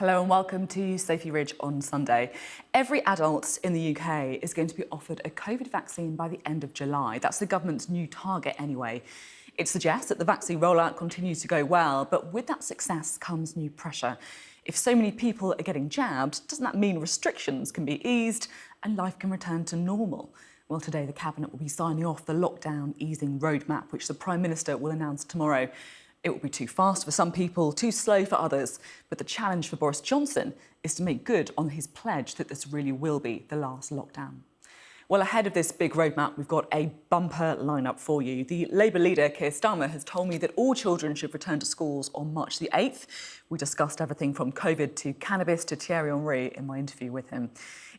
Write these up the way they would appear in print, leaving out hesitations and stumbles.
Hello and welcome to Sophy Ridge on Sunday. Every adult in the UK is going to be offered a COVID vaccine by the end of July. That's the government's new target anyway. It suggests that the vaccine rollout continues to go well, but with that success comes new pressure. If so many people are getting jabbed, doesn't that mean restrictions can be eased and life can return to normal? Well, today the Cabinet will be signing off the lockdown easing roadmap, which the Prime Minister will announce tomorrow. It will be too fast for some people, too slow for others. But the challenge for Boris Johnson is to make good on his pledge that this really will be the last lockdown. Well, ahead of this big roadmap, we've got a bumper lineup for you. The Labour leader, Keir Starmer, has told me that all children should return to schools on March the 8th. We discussed everything from COVID to cannabis to Thierry Henry in my interview with him.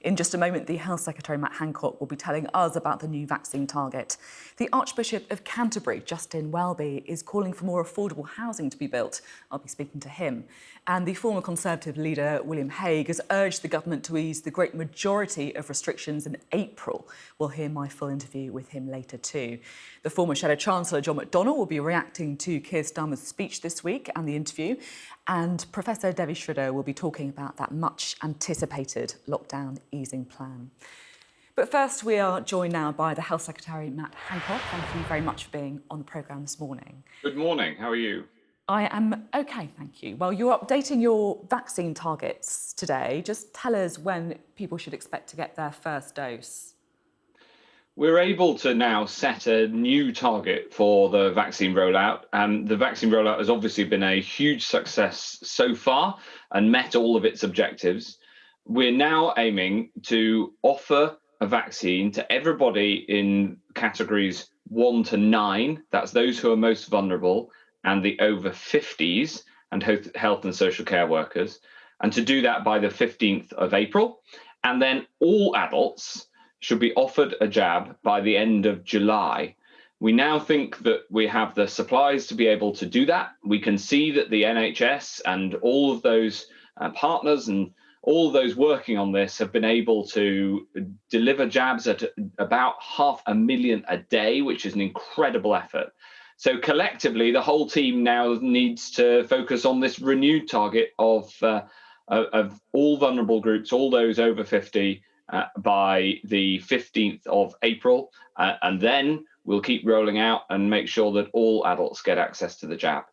In just a moment, the Health Secretary Matt Hancock will be telling us about the new vaccine target. The Archbishop of Canterbury, Justin Welby, is calling for more affordable housing to be built. I'll be speaking to him. And the former Conservative leader, William Hague, has urged the government to ease the great majority of restrictions in April. We'll hear my full interview with him later too. The former Shadow Chancellor, John McDonnell, will be reacting to Keir Starmer's speech this week and the interview. And Professor Devi Sridhar will be talking about that much anticipated lockdown easing plan. But first, we are joined now by the Health Secretary Matt Hancock. Thank you very much for being on the programme this morning. Good morning. How are you? I am OK, thank you. Well, you're updating your vaccine targets today. Just tell us when people should expect to get their first dose. We're able to now set a new target for the vaccine rollout. The vaccine rollout has obviously been a huge success so far and met all of its objectives. We're now aiming to offer a vaccine to everybody in categories 1 to 9. That's those who are most vulnerable, and the over 50s and health and social care workers. And to do that by the 15th of April. And then all adults should be offered a jab by the end of July. We now think that we have the supplies to be able to do that. We can see that the NHS and all of those partners and all of those working on this have been able to deliver jabs at about 500,000 a day, which is an incredible effort. So collectively, the whole team now needs to focus on this renewed target of all vulnerable groups, all those over 50, by the 15th of April. And then we'll keep rolling out and make sure that all adults get access to the jab.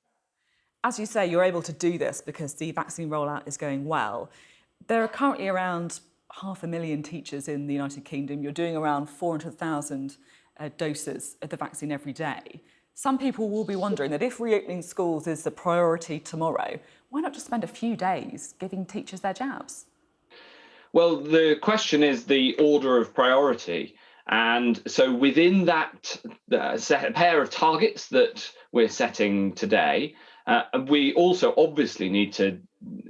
As you say, you're able to do this because the vaccine rollout is going well. There are currently around 500,000 teachers in the United Kingdom. You're doing around 400,000 doses of the vaccine every day. Some people will be wondering that if reopening schools is the priority tomorrow, why not just spend a few days giving teachers their jabs? Well, the question is the order of priority. And so within that pair of targets that we're setting today, we also obviously need to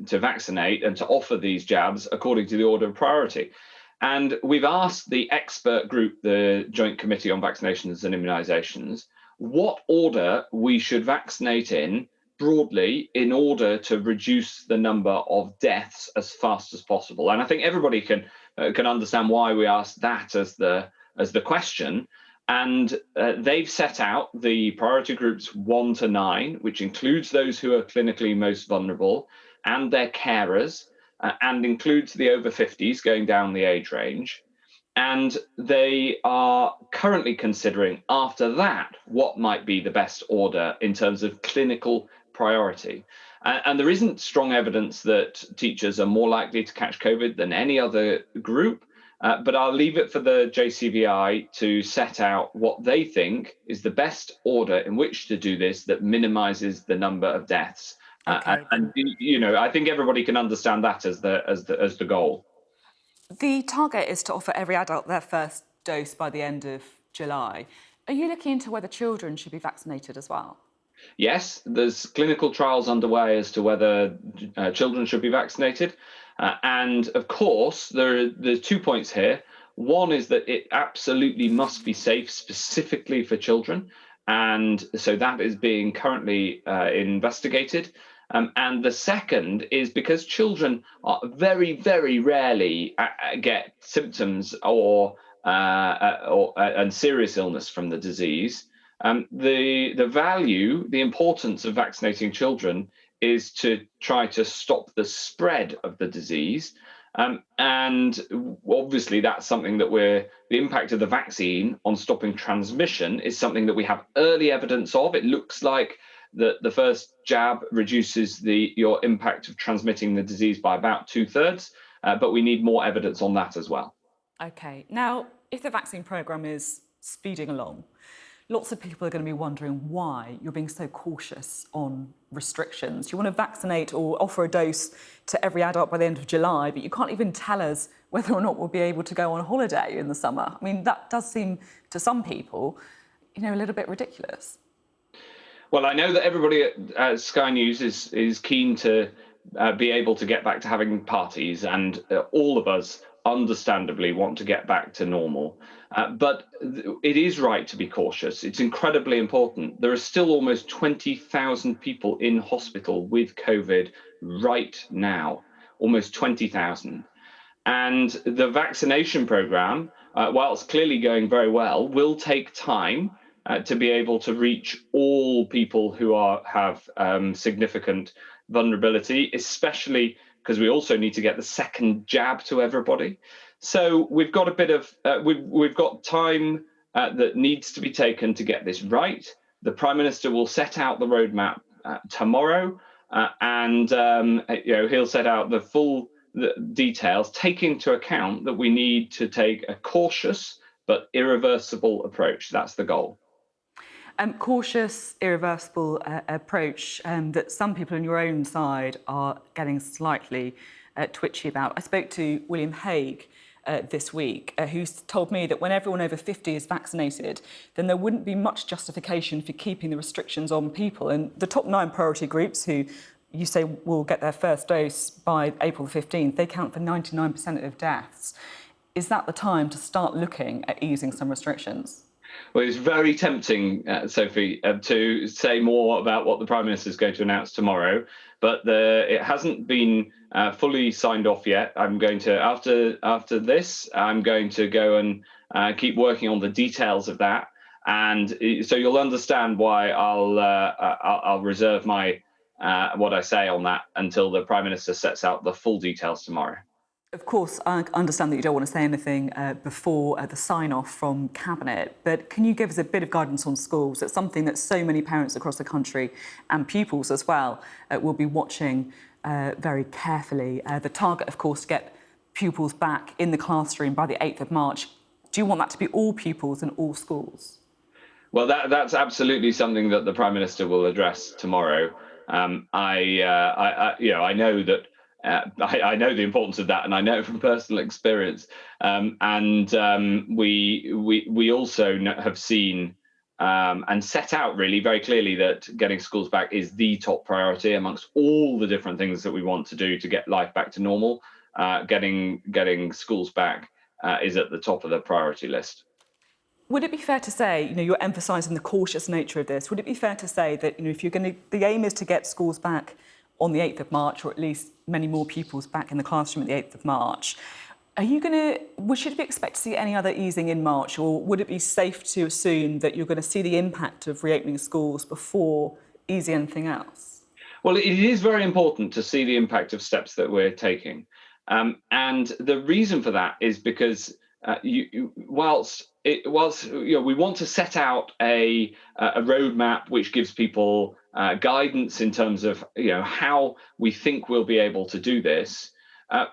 vaccinate and to offer these jabs according to the order of priority. And we've asked the expert group, the Joint Committee on Vaccinations and Immunisations, what order we should vaccinate in broadly in order to reduce the number of deaths as fast as possible. And I think everybody can understand why we asked that as the question. And they've set out the priority groups 1 to 9, which includes those who are clinically most vulnerable and their carers, and includes the over 50s going down the age range. And they are currently considering after that what might be the best order in terms of clinical priority. And there isn't strong evidence that teachers are more likely to catch COVID than any other group. But I'll leave it for the JCVI to set out what they think is the best order in which to do this that minimises the number of deaths. Okay. And you know, I think everybody can understand that as the goal. The target is to offer every adult their first dose by the end of July. Are you looking into whether children should be vaccinated as well? Yes, there's clinical trials underway as to whether children should be vaccinated. And of course, there's 2 points here. One is that it absolutely must be safe specifically for children. And so that is being currently investigated. And the second is because children are very, very rarely get symptoms or serious illness from the disease. The value, the importance of vaccinating children is to try to stop the spread of the disease. And obviously, that's something that the impact of the vaccine on stopping transmission is something that we have early evidence of. It looks like the first jab reduces your impact of transmitting the disease by about 2/3, but we need more evidence on that as well. OK. Now, if the vaccine programme is speeding along, lots of people are going to be wondering why you're being so cautious on restrictions. You want to vaccinate or offer a dose to every adult by the end of July, but you can't even tell us whether or not we'll be able to go on holiday in the summer. I mean, that does seem, to some people, a little bit ridiculous. Well, I know that everybody at Sky News is keen to be able to get back to having parties, and all of us understandably want to get back to normal. But it is right to be cautious. It's incredibly important. There are still almost 20,000 people in hospital with COVID right now, almost 20,000. And the vaccination programme, while it's clearly going very well, will take time to be able to reach all people who have significant vulnerability, especially because we also need to get the second jab to everybody. So we've got a bit of we've got time that needs to be taken to get this right. The Prime Minister will set out the roadmap tomorrow, and he'll set out the details, taking into account that we need to take a cautious but irreversible approach. That's the goal. Cautious, irreversible approach that some people on your own side are getting slightly twitchy about. I spoke to William Hague this week, who's told me that when everyone over 50 is vaccinated, then there wouldn't be much justification for keeping the restrictions on people. And the top 9 priority groups who you say will get their first dose by April 15th, they count for 99% of deaths. Is that the time to start looking at easing some restrictions? Well, it's very tempting, Sophie, to say more about what the Prime Minister is going to announce tomorrow, but it hasn't been fully signed off yet. I'm going to, after this, I'm going to go and keep working on the details of that, and so you'll understand why I'll reserve my what I say on that until the Prime Minister sets out the full details tomorrow. Of course, I understand that you don't want to say anything before the sign-off from Cabinet, but can you give us a bit of guidance on schools? It's something that so many parents across the country and pupils as well will be watching very carefully. The target, of course, to get pupils back in the classroom by the 8th of March. Do you want that to be all pupils in all schools? Well, that's absolutely something that the Prime Minister will address tomorrow. I know that. I know the importance of that, and I know from personal experience. We also have seen and set out really very clearly that getting schools back is the top priority amongst all the different things that we want to do to get life back to normal. Getting schools back is at the top of the priority list. Would it be fair to say, you're emphasising the cautious nature of this. Would it be fair to say that, if you're the aim is to get schools back on the 8th of March, or at least many more pupils back in the classroom at the 8th of March, should we expect to see any other easing in March, or would it be safe to assume that you're going to see the impact of reopening schools before easing anything else? Well, it is very important to see the impact of steps that we're taking. And the reason for that is because whilst we want to set out a roadmap which gives people guidance in terms of how we think we'll be able to do this,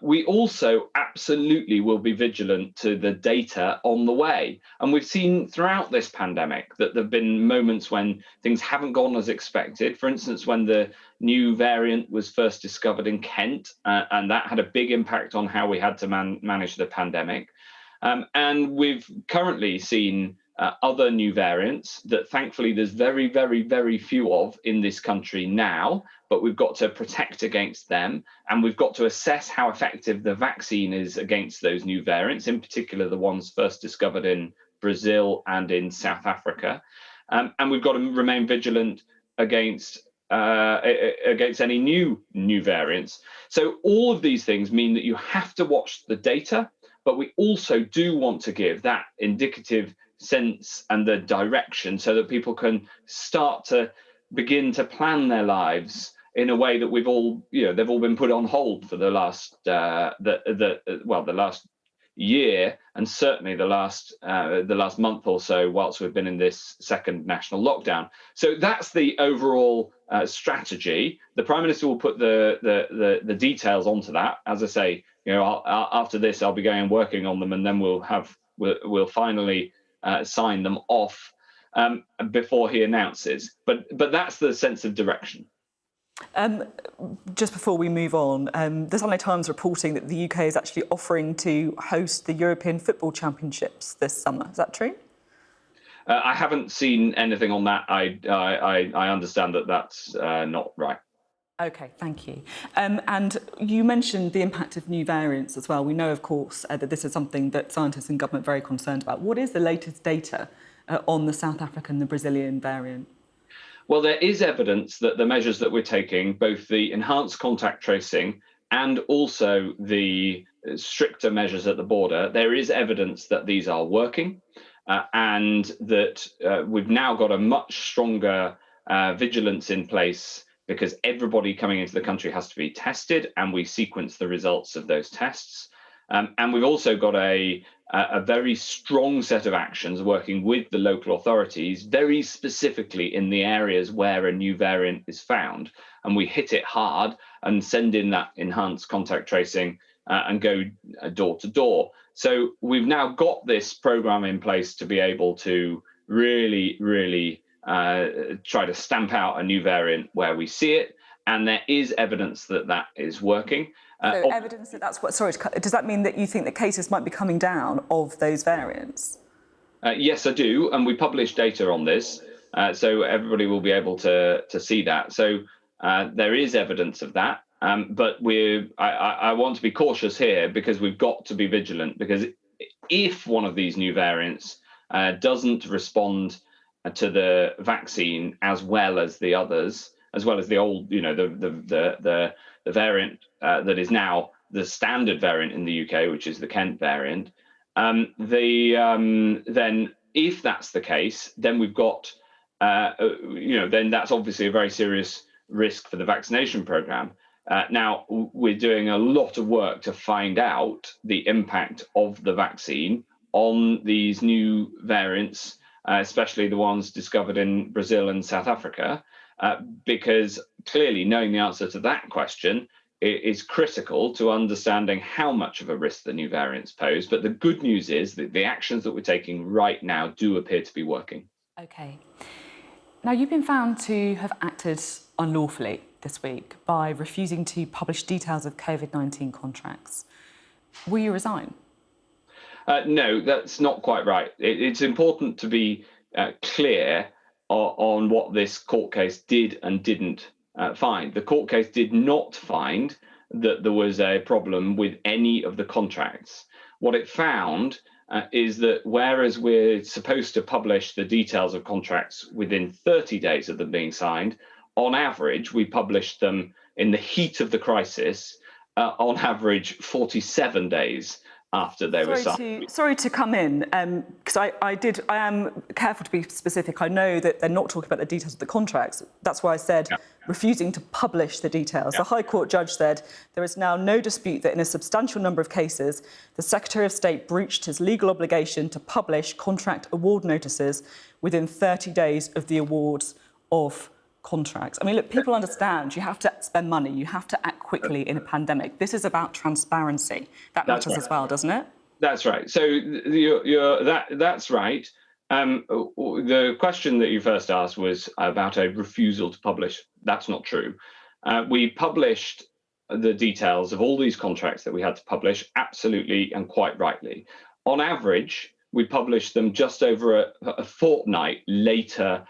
we also absolutely will be vigilant to the data on the way. And we've seen throughout this pandemic that there have been moments when things haven't gone as expected. For instance, when the new variant was first discovered in Kent, and that had a big impact on how we had to manage the pandemic. And we've currently seen other new variants that thankfully there's very, very, very few of in this country now, but we've got to protect against them, and we've got to assess how effective the vaccine is against those new variants, in particular the ones first discovered in Brazil and in South Africa. And we've got to remain vigilant against any new variants. So all of these things mean that you have to watch the data, but we also do want to give that indicative sense and the direction so that people can start to begin to plan their lives in a way that we've all, they've all been put on hold for the last the last year, and certainly the last month or so, whilst we've been in this second national lockdown. So that's the overall strategy. The Prime Minister will put the details onto that. As I say, after this, I'll be going and working on them, and then we'll finally sign them off before he announces. But that's the sense of direction. Just before we move on, the Sunday Times reporting that the UK is actually offering to host the European Football Championships this summer. Is that true? I haven't seen anything on that. I understand that that's not right. OK, thank you. And you mentioned the impact of new variants as well. We know, of course, that this is something that scientists and government are very concerned about. What is the latest data on the South African, the Brazilian variant? Well, there is evidence that the measures that we're taking, both the enhanced contact tracing and also the stricter measures at the border, there is evidence that these are working and that we've now got a much stronger vigilance in place, because everybody coming into the country has to be tested, and we sequence the results of those tests. And we've also got a very strong set of actions working with the local authorities, very specifically in the areas where a new variant is found. And we hit it hard and send in that enhanced contact tracing and go door to door. So we've now got this program in place to be able to really try to stamp out a new variant where we see it. And there is evidence that that is working. So evidence that that's what, sorry, does that mean that you think that cases might be coming down of those variants? Yes, I do. And we publish data on this. So everybody will be able to see that. So there is evidence of that. But I want to be cautious here, because we've got to be vigilant, because if one of these new variants doesn't respond to the vaccine as well as the others, as well as the old, the variant that is now the standard variant in the UK, which is the Kent variant, then if that's the case, then we've got, then that's obviously a very serious risk for the vaccination programme. Now, we're doing a lot of work to find out the impact of the vaccine on these new variants, especially the ones discovered in Brazil and South Africa, because clearly knowing the answer to that question is critical to understanding how much of a risk the new variants pose. But the good news is that the actions that we're taking right now do appear to be working. OK. Now, you've been found to have acted unlawfully this week by refusing to publish details of COVID-19 contracts. Will you resign? No, that's not quite right. It's important to be clear on what this court case did and didn't find. The court case did not find that there was a problem with any of the contracts. What it found is that whereas we're supposed to publish the details of contracts within 30 days of them being signed, on average, we published them in the heat of the crisis, on average 47 days after they were signed. Sorry to come in, because I am careful to be specific. I know that they're not talking about the details of the contracts. That's why I said refusing to publish the details. The High Court judge said there is now no dispute that in a substantial number of cases, the Secretary of State breached his legal obligation to publish contract award notices within 30 days of the awards of contracts. I mean, look, people understand you have to spend money, you have to act quickly in a pandemic. This is about transparency. That matters as well, doesn't it? That's right. So that's right. The question that you first asked was about a refusal to publish. That's not true. We published the details of all these contracts that we had to publish, absolutely and quite rightly. On average, we published them just over a fortnight later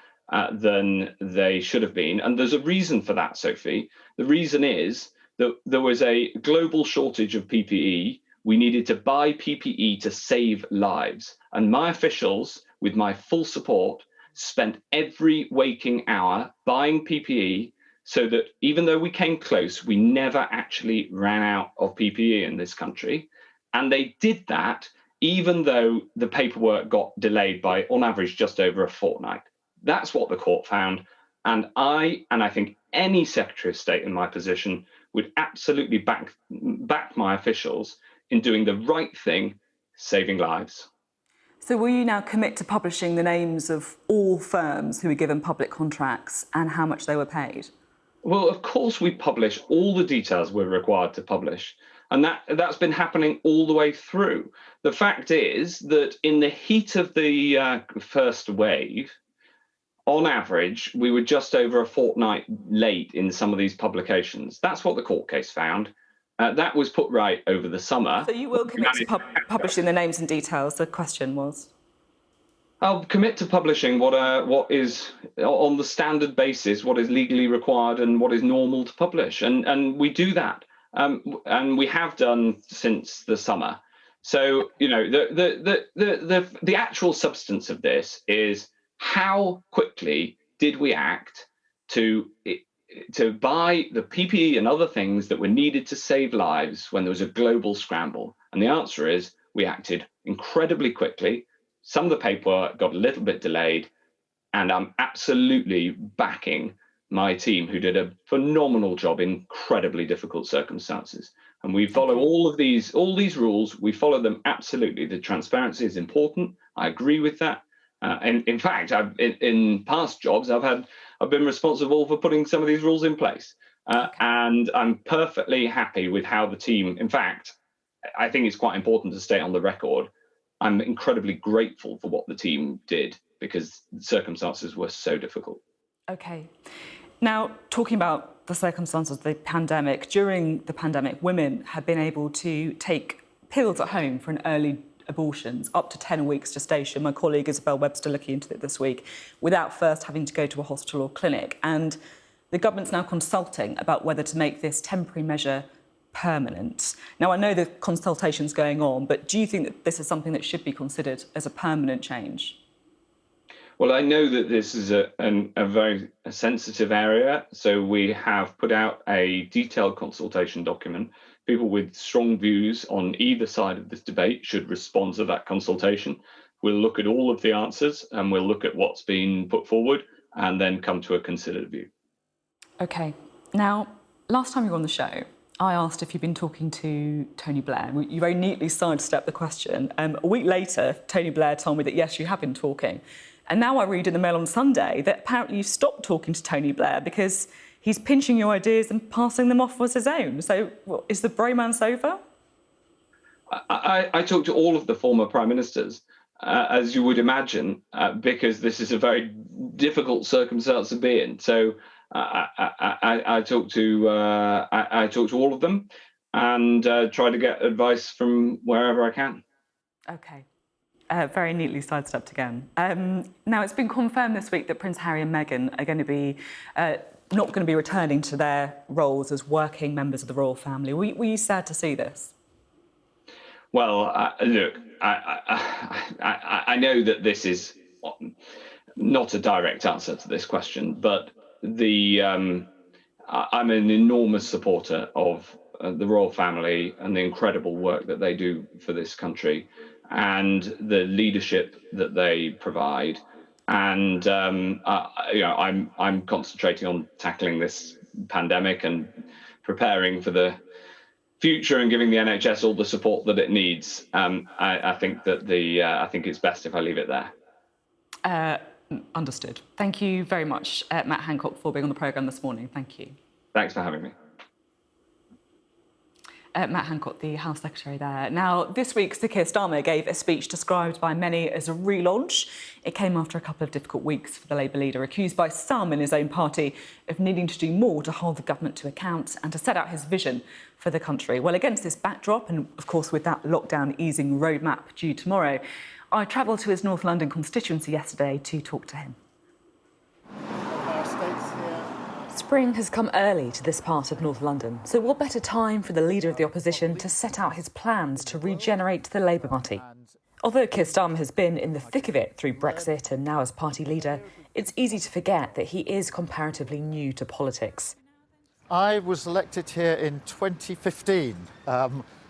than they should have been. And there's a reason for that, Sophie. The reason is that there was a global shortage of PPE. We needed to buy PPE to save lives. And my officials, with my full support, spent every waking hour buying PPE so that even though we came close, we never actually ran out of PPE in this country. And they did that even though the paperwork got delayed by, on average, just over a fortnight. That's what the court found. And I think any Secretary of State in my position would absolutely back my officials in doing the right thing, saving lives. So will you now commit to publishing the names of all firms who were given public contracts and how much they were paid? Well, of course, we publish all the details we're required to publish. And that's been happening all the way through. The fact is that in the heat of the first wave, on average, we were just over a fortnight late in some of these publications. That's what the court case found. That was put right over the summer. So you will commit to publishing the names and details, the question was? I'll commit to publishing what is, on the standard basis, what is legally required and what is normal to publish. And we do that. And we have done since the summer. So, you know, the actual substance of this is how quickly did we act to buy the PPE and other things that were needed to save lives when there was a global scramble? And the answer is we acted incredibly quickly. Some of the paperwork got a little bit delayed, and I'm absolutely backing my team, who did a phenomenal job in incredibly difficult circumstances. And we follow all these rules. We follow them absolutely. The transparency is important. I agree with that. And in fact, in past jobs, I've been responsible for putting some of these rules in place. And I'm perfectly happy with how the team, in fact, I think it's quite important to state on the record, I'm incredibly grateful for what the team did because the circumstances were so difficult. Okay. Now, talking about the circumstances of the pandemic, during the pandemic, women have been able to take pills at home for an early abortions, up to 10 weeks gestation. My colleague Isabel Webster looking into it this week, without first having to go to a hospital or clinic. And the government's now consulting about whether to make this temporary measure permanent. Now, I know the consultation's going on, but do you think that this is something that should be considered as a permanent change? Well, I know that this is a very sensitive area, so we have put out a detailed consultation document. People with strong views on either side of this debate should respond to that consultation. We'll look at all of the answers and we'll look at what's been put forward and then come to a considered view. OK. Now, last time you were on the show, I asked if you'd been talking to Tony Blair. You very neatly sidestepped the question. A week later, Tony Blair told me that, yes, you have been talking. And now I read in the Mail on Sunday that apparently you stopped talking to Tony Blair because he's pinching your ideas and passing them off as his own. So is the bromance over? I talked to all of the former prime ministers, as you would imagine, because this is a very difficult circumstance to be in. So I talked to all of them and try to get advice from wherever I can. OK. Very neatly sidestepped again. Now, it's been confirmed this week that Prince Harry and Meghan are going to be not going to be returning to their roles as working members of the royal family. Were you sad to see this? Well, look, I know that this is not a direct answer to this question, but I'm an enormous supporter of the royal family and the incredible work that they do for this country and the leadership that they provide. And I'm concentrating on tackling this pandemic and preparing for the future and giving the NHS all the support that it needs. I think that I think it's best if I leave it there. Understood. Thank you very much, Matt Hancock, for being on the programme this morning. Thank you. Thanks for having me. Matt Hancock, the Health Secretary there. Now, this week, Sir Keir Starmer gave a speech described by many as a relaunch. It came after a couple of difficult weeks for the Labour leader, accused by some in his own party of needing to do more to hold the government to account and to set out his vision for the country. Well, against this backdrop, and of course with that lockdown easing roadmap due tomorrow, I travelled to his North London constituency yesterday to talk to him. Spring has come early to this part of North London, so what better time for the leader of the opposition to set out his plans to regenerate the Labour Party? Although Keir Starmer has been in the thick of it through Brexit and now as party leader, it's easy to forget that he is comparatively new to politics. I was elected here in 2015,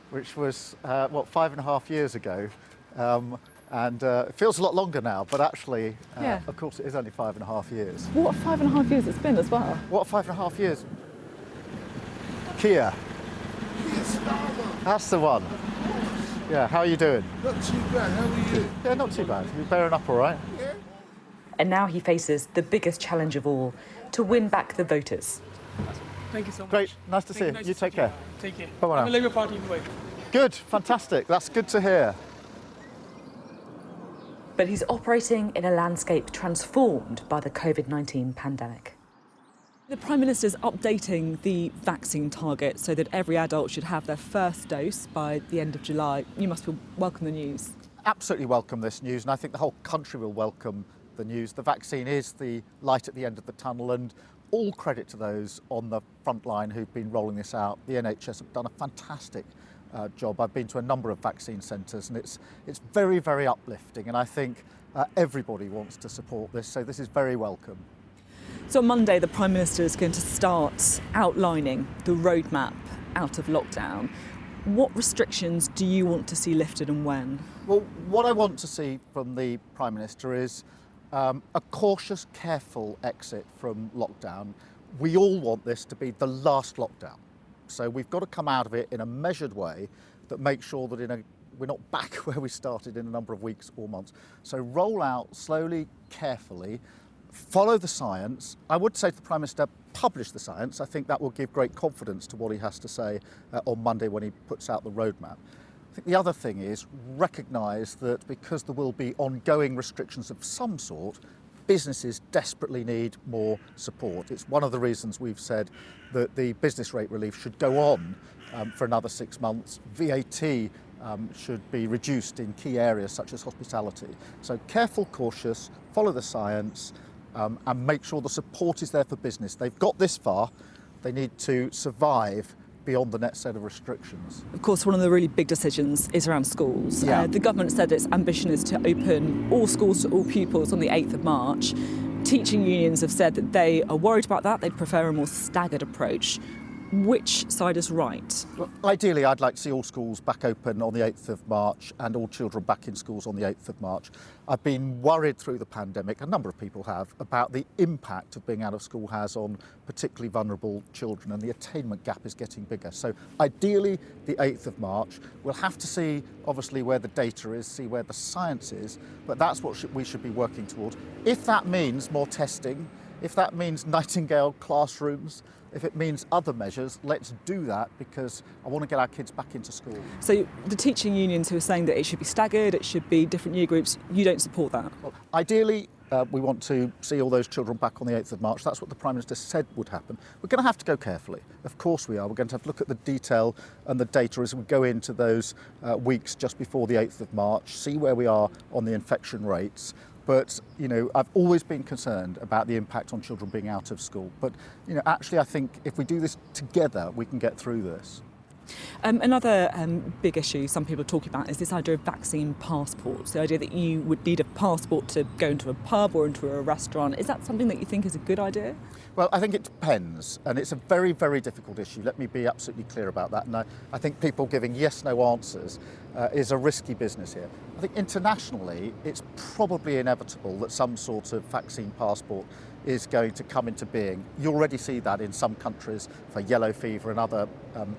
which was, 5.5 years ago. And it feels a lot longer now, but actually, Yeah. of course, it is only 5.5 years. What 5.5 years it's been as well. What 5.5 years? Keir. That's the one. Yeah, how are you doing? Not too bad, how are you? Yeah, not too bad. You're bearing up all right? Yeah. And now he faces the biggest challenge of all, to win back the voters. Thank you so much. Great, nice to see you. Nice You to take see care. Take care. Bye-bye now. I'm a Labour Party employee. Good, fantastic. That's good to hear. But he's operating in a landscape transformed by the COVID-19 pandemic. The Prime Minister's updating the vaccine target so that every adult should have their first dose by the end of July. You must welcome the news. Absolutely welcome this news, and I think the whole country will welcome the news. The vaccine is the light at the end of the tunnel, and all credit to those on the front line who've been rolling this out. The NHS have done a fantastic job. I've been to a number of vaccine centres, and it's very, very uplifting, and I think everybody wants to support this, so this is very welcome. So on Monday, the Prime Minister is going to start outlining the roadmap out of lockdown. What restrictions do you want to see lifted and when? Well, what I want to see from the Prime Minister is a cautious, careful exit from lockdown. We all want this to be the last lockdown. So we've got to come out of it in a measured way that makes sure that we're not back where we started in a number of weeks or months. So roll out slowly, carefully, follow the science. I would say to the Prime Minister, publish the science. I think that will give great confidence to what he has to say on Monday when he puts out the roadmap. I think the other thing is recognise that because there will be ongoing restrictions of some sort, businesses desperately need more support. It's one of the reasons we've said that the business rate relief should go on for another 6 months. VAT should be reduced in key areas such as hospitality. So careful, cautious, follow the science, and make sure the support is there for business. They've got this far, they need to survive beyond the next set of restrictions. Of course, one of the really big decisions is around schools. Yeah. The government said its ambition is to open all schools to all pupils on the 8th of March. Teaching unions have said that they are worried about that. They'd prefer a more staggered approach. Which side is right? Well, ideally, I'd like to see all schools back open on the 8th of March and all children back in schools on the 8th of March. I've been worried through the pandemic, a number of people have, about the impact of being out of school has on particularly vulnerable children, and the attainment gap is getting bigger. So ideally, the 8th of March. We'll have to see, obviously, where the data is, see where the science is, but that's what we should be working towards. If that means more testing, if that means Nightingale classrooms, if it means other measures, let's do that, because I want to get our kids back into school. So the teaching unions who are saying that it should be staggered, it should be different year groups, you don't support that? Well, ideally, we want to see all those children back on the 8th of March. That's what the Prime Minister said would happen. We're going to have to go carefully. Of course we are. We're going to have to look at the detail and the data as we go into those weeks just before the 8th of March, see where we are on the infection rates. But, I've always been concerned about the impact on children being out of school. But, actually, I think if we do this together, we can get through this. Another big issue some people are talking about is this idea of vaccine passports, the idea that you would need a passport to go into a pub or into a restaurant. Is that something that you think is a good idea? Well, I think it depends, and it's a very, very difficult issue. Let me be absolutely clear about that. And I think people giving yes-no answers is a risky business here. I think internationally, it's probably inevitable that some sort of vaccine passport is going to come into being. You already see that in some countries for yellow fever and other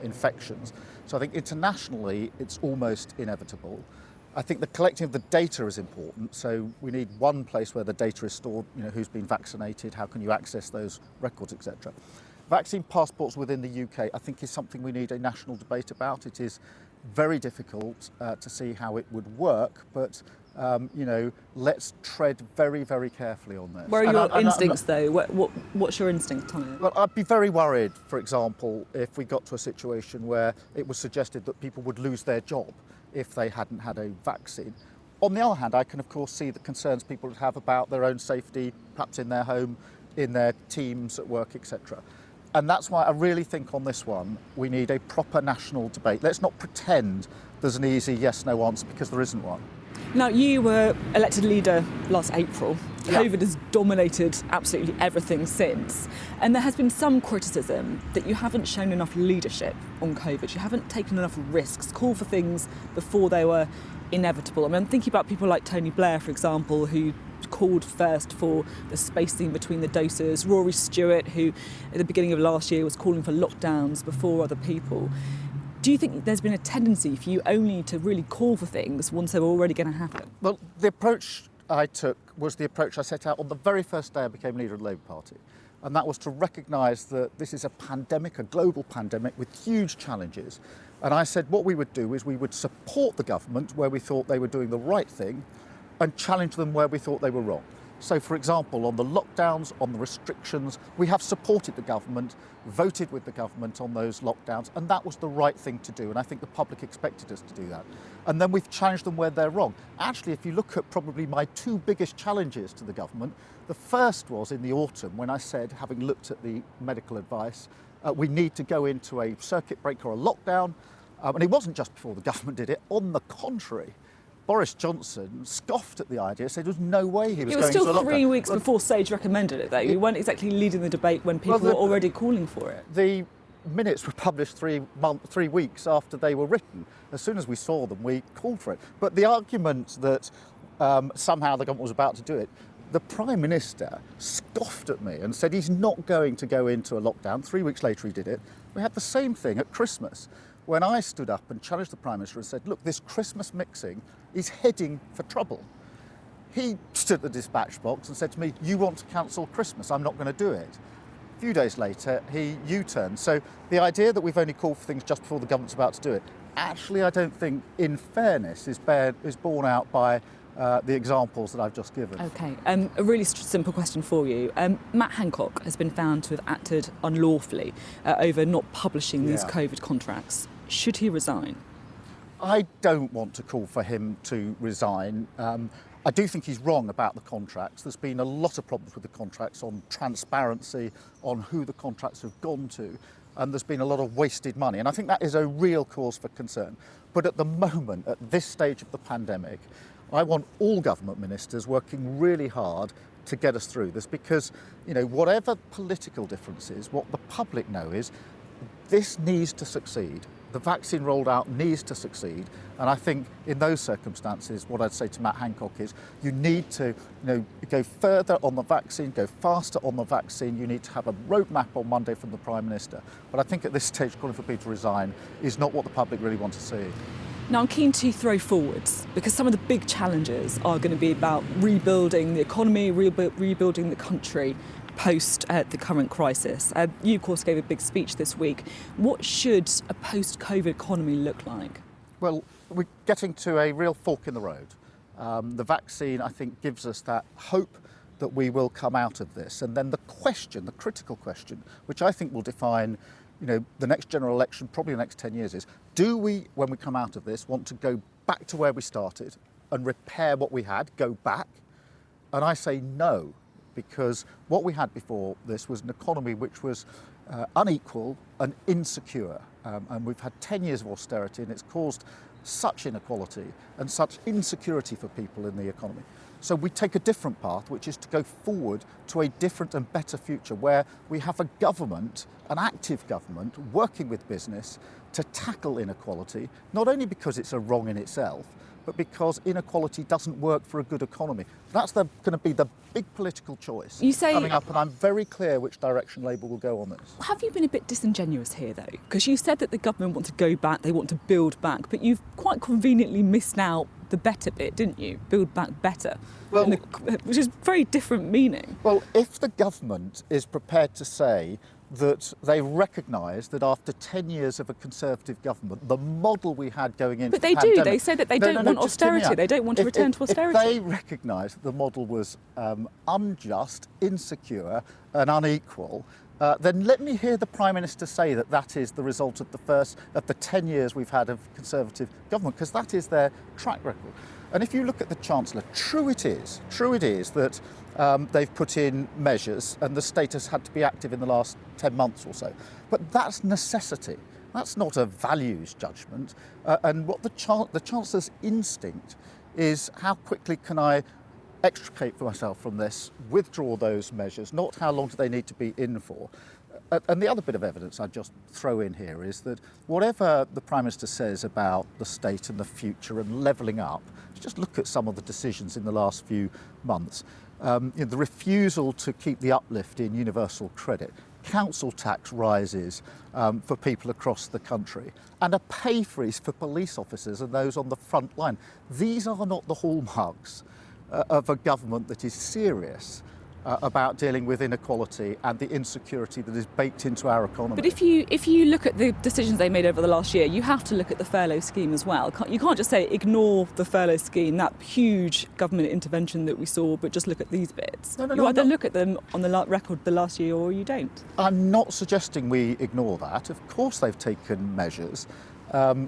infections. So I think internationally, it's almost inevitable. I think the collecting of the data is important. So we need one place where the data is stored, who's been vaccinated, how can you access those records, etc. Vaccine passports within the UK, I think, is something we need a national debate about. It is very difficult to see how it would work, but let's tread very, very carefully on this. Where are your instincts, though? What's your instinct on it? Well, I'd be very worried, for example, if we got to a situation where it was suggested that people would lose their job if they hadn't had a vaccine. On the other hand, I can, of course, see the concerns people would have about their own safety, perhaps in their home, in their teams at work, etc. And that's why I really think on this one, we need a proper national debate. Let's not pretend there's an easy yes-no answer, because there isn't one. Now, you were elected leader last April. Yeah. COVID has dominated absolutely everything since. And there has been some criticism that you haven't shown enough leadership on COVID. You haven't taken enough risks, called for things before they were inevitable? I mean, I'm thinking about people like Tony Blair, for example, who called first for the spacing between the doses, Rory Stewart, who at the beginning of last year was calling for lockdowns before other people. Do you think there's been a tendency for you only to really call for things once they were already going to happen? Well, the approach I took was the approach I set out on the very first day I became leader of the Labour Party. And that was to recognise that this is a pandemic, a global pandemic with huge challenges. And I said what we would do is we would support the government where we thought they were doing the right thing and challenge them where we thought they were wrong. So, for example, on the lockdowns, on the restrictions, we have supported the government, voted with the government on those lockdowns, and that was the right thing to do. And I think the public expected us to do that. And then we've challenged them where they're wrong. Actually, if you look at probably my two biggest challenges to the government, the first was in the autumn when I said, having looked at the medical advice, we need to go into a circuit breaker or a lockdown. And it wasn't just before the government did it. On the contrary, Boris Johnson scoffed at the idea, said there was no way he was going to a lockdown. It was still 3 weeks before Sage recommended it, though. You weren't exactly leading the debate when people were already calling for it. The minutes were published 3 weeks after they were written. As soon as we saw them, we called for it. But the argument that somehow the government was about to do it, the Prime Minister scoffed at me and said he's not going to go into a lockdown. 3 weeks later he did it. We had the same thing at Christmas when I stood up and challenged the Prime Minister and said, look, this Christmas mixing is heading for trouble. He stood at the dispatch box and said to me, you want to cancel Christmas, I'm not going to do it. A few days later, he U-turned. So the idea that we've only called for things just before the government's about to do it, actually I don't think, in fairness, is borne out by the examples that I've just given. OK, a really simple question for you. Matt Hancock has been found to have acted unlawfully over not publishing these COVID contracts. Should he resign? I don't want to call for him to resign. I do think he's wrong about the contracts. There's been a lot of problems with the contracts on transparency, on who the contracts have gone to, and there's been a lot of wasted money. And I think that is a real cause for concern. But at the moment, at this stage of the pandemic, I want all government ministers working really hard to get us through this because, you know, whatever political differences, what the public know is this needs to succeed. The vaccine rolled out needs to succeed. And I think in those circumstances, what I'd say to Matt Hancock is you need to go further on the vaccine, go faster on the vaccine. You need to have a roadmap on Monday from the Prime Minister. But I think at this stage, calling for people to resign is not what the public really want to see. Now, I'm keen to throw forwards because some of the big challenges are going to be about rebuilding the economy, rebuilding the country post the current crisis. You, of course, gave a big speech this week. What should a post-COVID economy look like? Well, we're getting to a real fork in the road. The vaccine, I think, gives us that hope that we will come out of this. And then the question, the critical question, which I think will define the next general election, probably the next 10 years is, do we, when we come out of this, want to go back to where we started and repair what we had, go back? And I say no, because what we had before this was an economy which was unequal and insecure. And we've had 10 years of austerity and it's caused such inequality and such insecurity for people in the economy. So we take a different path, which is to go forward to a different and better future where we have a government, an active government, working with business to tackle inequality, not only because it's a wrong in itself, but because inequality doesn't work for a good economy. That's going to be the big political choice coming up, and I'm very clear which direction Labour will go on this. Have you been a bit disingenuous here, though? Because you said that the government want to go back, they want to build back, but you've quite conveniently missed out the better bit, didn't you? Build back better, which is very different meaning. Well, if the government is prepared to say that they recognise that after 10 years of a Conservative government, the model we had going into the pandemic... But they do. They say that they don't want austerity. They don't want to return to austerity. If they recognise that the model was unjust, insecure and unequal, then let me hear the Prime Minister say that that is the result of the 10 years we've had of Conservative government, because that is their track record. And if you look at the Chancellor, true it is that they've put in measures and the state has had to be active in the last 10 months or so. But that's necessity. That's not a values judgment. And what the Chancellor's instinct is, how quickly can I extricate myself from this, withdraw those measures, not how long do they need to be in for. And the other bit of evidence I'd just throw in here is that whatever the Prime Minister says about the state and the future and levelling up, just look at some of the decisions in the last few months. The refusal to keep the uplift in universal credit, council tax rises for people across the country, and a pay freeze for police officers and those on the front line. These are not the hallmarks of a government that is serious about dealing with inequality and the insecurity that is baked into our economy. But if you look at the decisions they made over the last year, you have to look at the furlough scheme as well. You can't just say ignore the furlough scheme, that huge government intervention that we saw, but just look at these bits. You either look at them on the record the last year or you don't. I'm not suggesting we ignore that. Of course they've taken measures.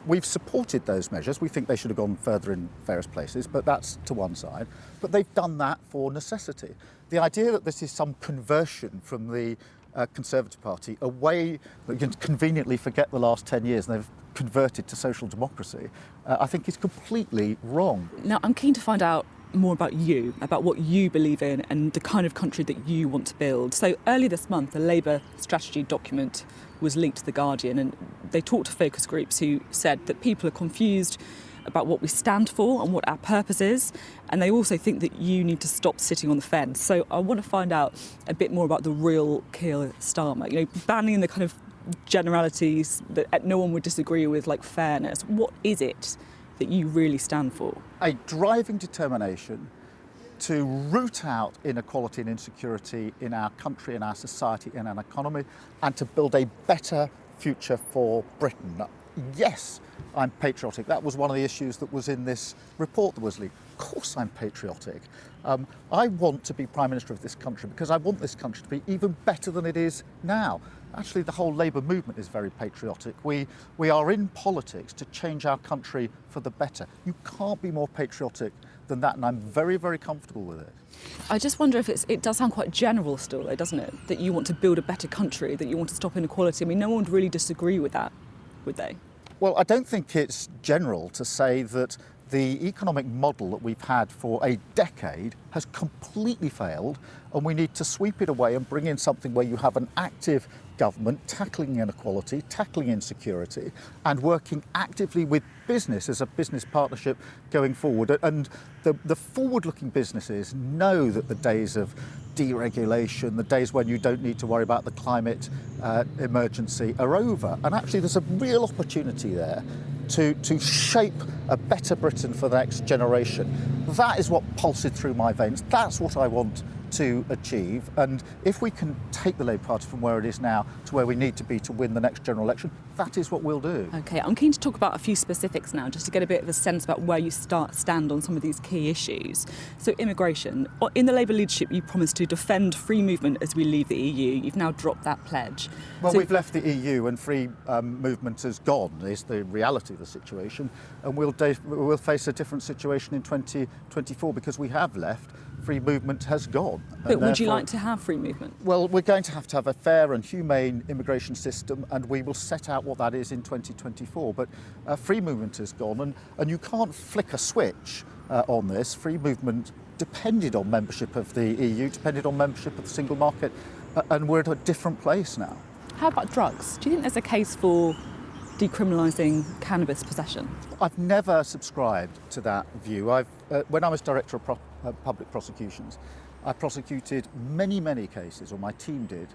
We've supported those measures. We think they should have gone further in various places, but that's to one side. But they've done that for necessity. The idea that this is some conversion from the Conservative Party away, that you can conveniently forget the last 10 years and they've converted to social democracy, I think is completely wrong. Now, I'm keen to find out more about you, about what you believe in and the kind of country that you want to build. So earlier this month, a Labour strategy document was linked to The Guardian, and they talked to focus groups who said that people are confused about what we stand for and what our purpose is, and they also think that you need to stop sitting on the fence. So I want to find out a bit more about the real Keir Starmer, banning the kind of generalities that no one would disagree with, like fairness. What is it that you really stand for? A driving determination to root out inequality and insecurity in our country, in our society, in our economy, and to build a better future for Britain. Yes, I'm patriotic. That was one of the issues that was in this report that was leaked. Of course I'm patriotic. I want to be Prime Minister of this country because I want this country to be even better than it is now. Actually, the whole Labour movement is very patriotic. We are in politics to change our country for the better. You can't be more patriotic than that, and I'm very, very comfortable with it. I just wonder if it does sound quite general still, though, doesn't it? That you want to build a better country, that you want to stop inequality. I mean, no one would really disagree with that, would they? Well, I don't think it's general to say that the economic model that we've had for a decade has completely failed, and we need to sweep it away and bring in something where you have an active government tackling inequality, tackling insecurity, and working actively with business as a business partnership going forward. And the forward-looking businesses know that the days of deregulation, the days when you don't need to worry about the climate emergency are over. And actually there's a real opportunity there to shape a better Britain for the next generation. That is what pulses through my veins. That's what I want to achieve. And if we can take the Labour Party from where it is now to where we need to be to win the next general election, that is what we'll do. OK, I'm keen to talk about a few specifics now, just to get a bit of a sense about where you stand on some of these key issues. So immigration. In the Labour leadership, you promised to defend free movement as we leave the EU. You've now dropped that pledge. Well, we've left the EU and free movement has gone, is the reality of the situation. And we'll face a different situation in 2024 because we have left. Free movement has gone. But would you like to have free movement? Well, we're going to have a fair and humane immigration system, and we will set out what that is in 2024. But free movement has gone, and you can't flick a switch on this. Free movement depended on membership of the EU, depended on membership of the single market, and we're at a different place now. How about drugs? Do you think there's a case for decriminalising cannabis possession? I've never subscribed to that view. When I was Director of Public Prosecutions, I prosecuted many cases, or my team did,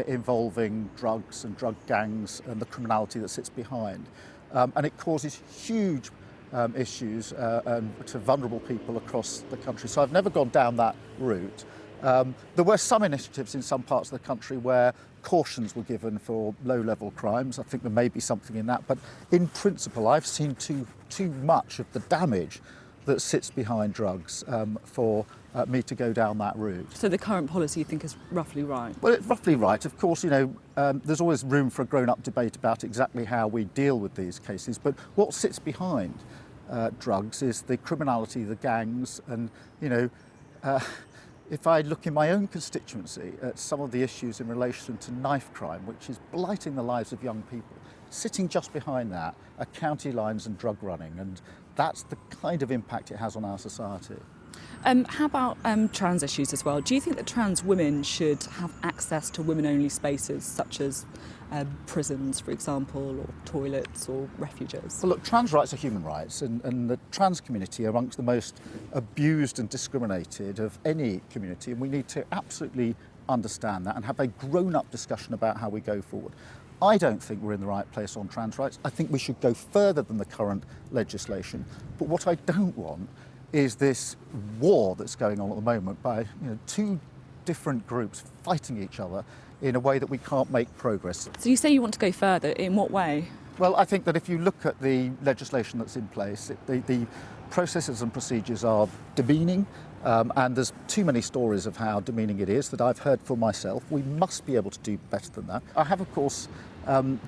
involving drugs and drug gangs and the criminality that sits behind. And it causes huge issues to vulnerable people across the country. So I've never gone down that route. There were some initiatives in some parts of the country where cautions were given for low-level crimes. I think there may be something in that. But in principle, I've seen too much of the damage that sits behind drugs for me to go down that route. So the current policy you think is roughly right? Well, it's roughly right. Of course, there's always room for a grown-up debate about exactly how we deal with these cases. But what sits behind drugs is the criminality, the gangs, and, if I look in my own constituency at some of the issues in relation to knife crime, which is blighting the lives of young people, sitting just behind that are county lines and drug running. And that's the kind of impact it has on our society. How about trans issues as well? Do you think that trans women should have access to women-only spaces such as prisons, for example, or toilets or refuges? Well, look, trans rights are human rights, and the trans community are amongst the most abused and discriminated of any community, and we need to absolutely understand that and have a grown-up discussion about how we go forward. I don't think we're in the right place on trans rights. I think we should go further than the current legislation. But what I don't want is this war that's going on at the moment by two different groups fighting each other in a way that we can't make progress. So you say you want to go further. In what way? Well, I think that if you look at the legislation that's in place, the processes and procedures are demeaning, and there's too many stories of how demeaning it is that I've heard for myself. We must be able to do better than that. I have, of course,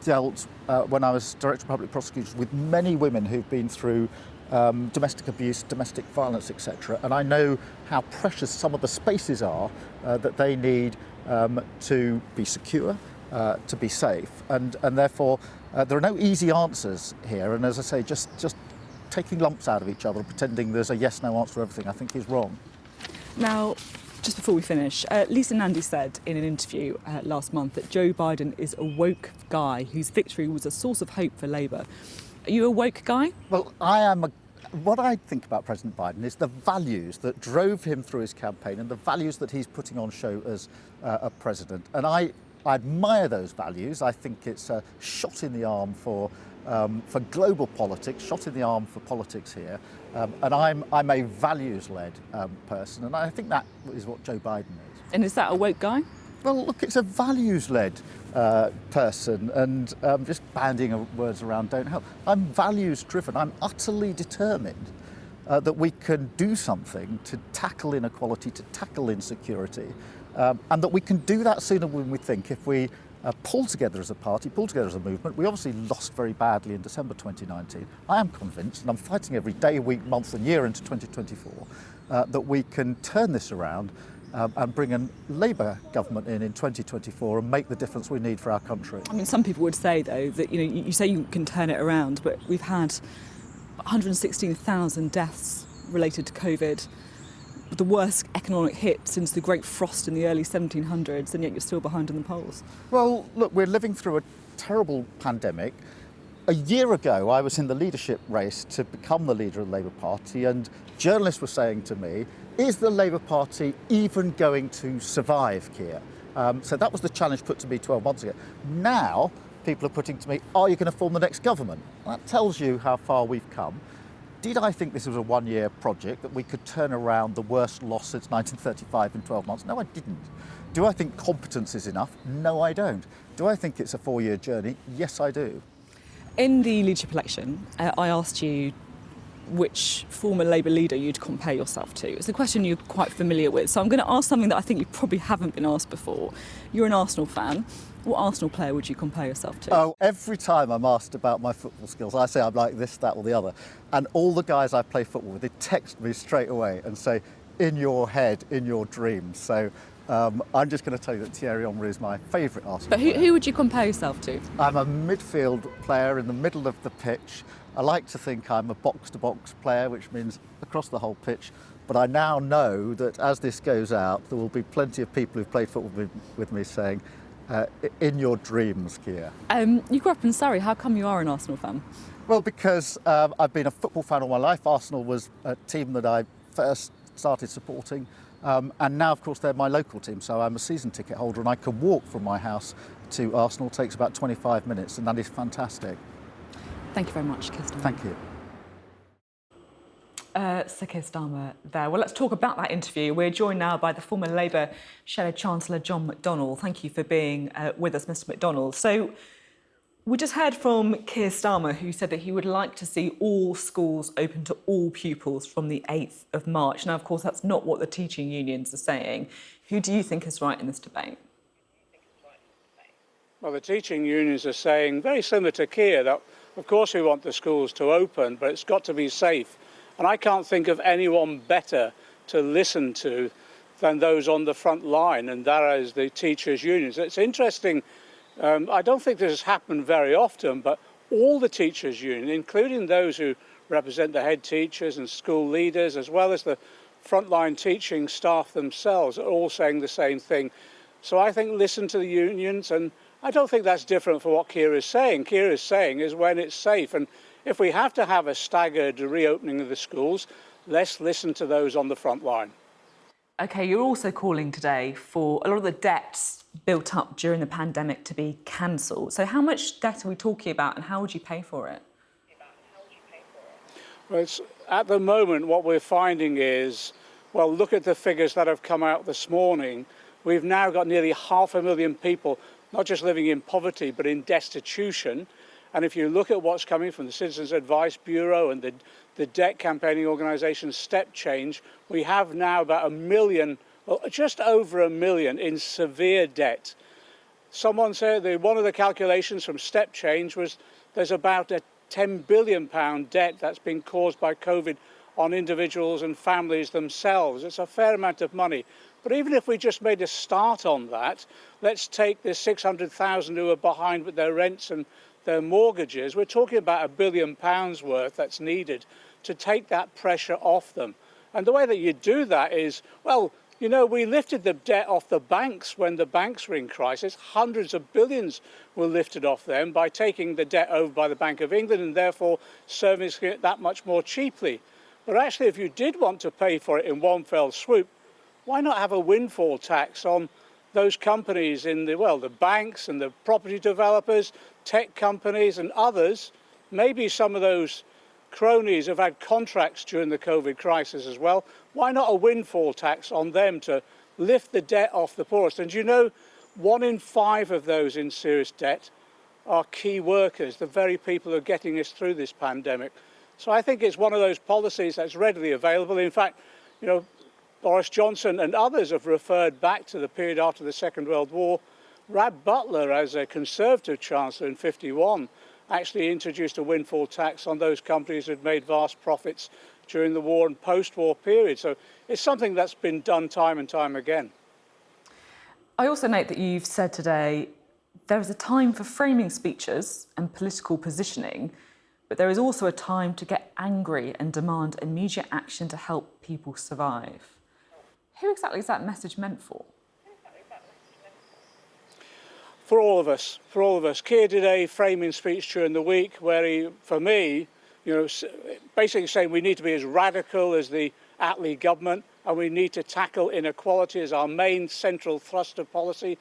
dealt, when I was Director of Public Prosecutions, with many women who've been through domestic abuse, domestic violence, etc. And I know how precious some of the spaces are that they need to be secure, to be safe, and therefore there are no easy answers here. And as I say, just taking lumps out of each other and pretending there's a yes/no answer to everything, I think is wrong. Now, just before we finish, Lisa Nandy said in an interview last month that Joe Biden is a woke guy whose victory was a source of hope for Labour. Are you a woke guy? Well, what I think about President Biden is the values that drove him through his campaign and the values that he's putting on show as a president. And I admire those values. I think it's a shot in the arm for global politics, shot in the arm for politics here. And I'm a values-led person, and I think that is what Joe Biden is. And is that a woke guy? Well, look, it's a values-led person, and just bandying words around don't help. I'm values-driven. I'm utterly determined that we can do something to tackle inequality, to tackle insecurity, and that we can do that sooner than we think if we pull together as a party, pull together as a movement. We obviously lost very badly in December 2019. I am convinced, and I'm fighting every day, week, month and year into 2024, that we can turn this around and bring a Labour government in 2024 and make the difference we need for our country. I mean, some people would say, though, that you say you can turn it around, but we've had 116,000 deaths related to COVID, the worst economic hit since the Great Frost in the early 1700s, and yet you're still behind in the polls. Well, look, we're living through a terrible pandemic. A year ago, I was in the leadership race to become the leader of the Labour Party, and journalists were saying to me, is the Labour Party even going to survive, Keir? So that was the challenge put to me 12 months ago. Now, people are putting to me, are you going to form the next government? That tells you how far we've come. Did I think this was a one-year project, that we could turn around the worst loss since 1935 in 12 months? No, I didn't. Do I think competence is enough? No, I don't. Do I think it's a 4-year journey? Yes, I do. In the leadership election, I asked you which former Labour leader you'd compare yourself to. It's a question you're quite familiar with, so I'm going to ask something that I think you probably haven't been asked before. You're an Arsenal fan. What Arsenal player would you compare yourself to? Oh, every time I'm asked about my football skills, I say I'm like this, that or the other. And all the guys I play football with, they text me straight away and say, in your head, in your dreams. So I'm just going to tell you that Thierry Henry is my favourite Arsenal player. But who would you compare yourself to? I'm a midfield player in the middle of the pitch. I like to think I'm a box-to-box player, which means across the whole pitch. But I now know that as this goes out, there will be plenty of people who've played football with me saying, in your dreams, Keir. You grew up in Surrey. How come you are an Arsenal fan? Well, because I've been a football fan all my life. Arsenal was a team that I first started supporting. And now, of course, they're my local team. So I'm a season ticket holder and I can walk from my house to Arsenal. It takes about 25 minutes and that is fantastic. Thank you very much, Keir Starmer. Thank you. Sir Keir Starmer there. Well, let's talk about that interview. We're joined now by the former Labour Shadow Chancellor, John McDonnell. Thank you for being with us, Mr McDonnell. So we just heard from Keir Starmer, who said that he would like to see all schools open to all pupils from the 8th of March. Now, of course, that's not what the teaching unions are saying. Who do you think is right in this debate? Well, the teaching unions are saying, very similar to Keir, that of course we want the schools to open, but it's got to be safe. And I can't think of anyone better to listen to than those on the front line, and that is the teachers' unions. It's interesting, I don't think this has happened very often, but all the teachers' unions, including those who represent the head teachers and school leaders, as well as the frontline teaching staff themselves, are all saying the same thing. So I think listen to the unions, and I don't think that's different from what Keir is saying. Keir is saying is when it's safe, and if we have to have a staggered reopening of the schools, let's listen to those on the front line. OK, you're also calling today for a lot of the debts built up during the pandemic to be cancelled. So how much debt are we talking about, and how would you pay for it? Well, at the moment, what we're finding is, well, look at the figures that have come out this morning. We've now got nearly 500,000 people, not just living in poverty, but in destitution. And if you look at what's coming from the Citizens Advice Bureau and the debt campaigning organisation Step Change, we have now about 1 million, well, just over 1 million in severe debt. Someone said that one of the calculations from Step Change was there's about a £10 billion debt that's been caused by COVID on individuals and families themselves. It's a fair amount of money. But even if we just made a start on that, let's take the 600,000 who are behind with their rents and their mortgages. We're talking about £1 billion worth that's needed to take that pressure off them. And the way that you do that is, well, you know, we lifted the debt off the banks when the banks were in crisis. Hundreds of billions were lifted off them by taking the debt over by the Bank of England and therefore servicing it that much more cheaply. But actually, if you did want to pay for it in one fell swoop, why not have a windfall tax on those companies in the banks and the property developers, tech companies and others? Maybe some of those cronies have had contracts during the COVID crisis as well. Why not a windfall tax on them to lift the debt off the poorest? And you know, 1 in 5 of those in serious debt are key workers, the very people who are getting us through this pandemic. So I think it's one of those policies that's readily available. In fact, you know, Boris Johnson and others have referred back to the period after the Second World War. Rab Butler, as a Conservative Chancellor in '51, actually introduced a windfall tax on those companies who had made vast profits during the war and post-war period. So it's something that's been done time and time again. I also note that you've said today there is a time for framing speeches and political positioning, but there is also a time to get angry and demand immediate action to help people survive. Who exactly is that message meant for? For all of us, for all of us. Keir did a framing speech during the week where he, for me, you know, basically saying we need to be as radical as the Attlee government and we need to tackle inequality as our main central thrust of policy.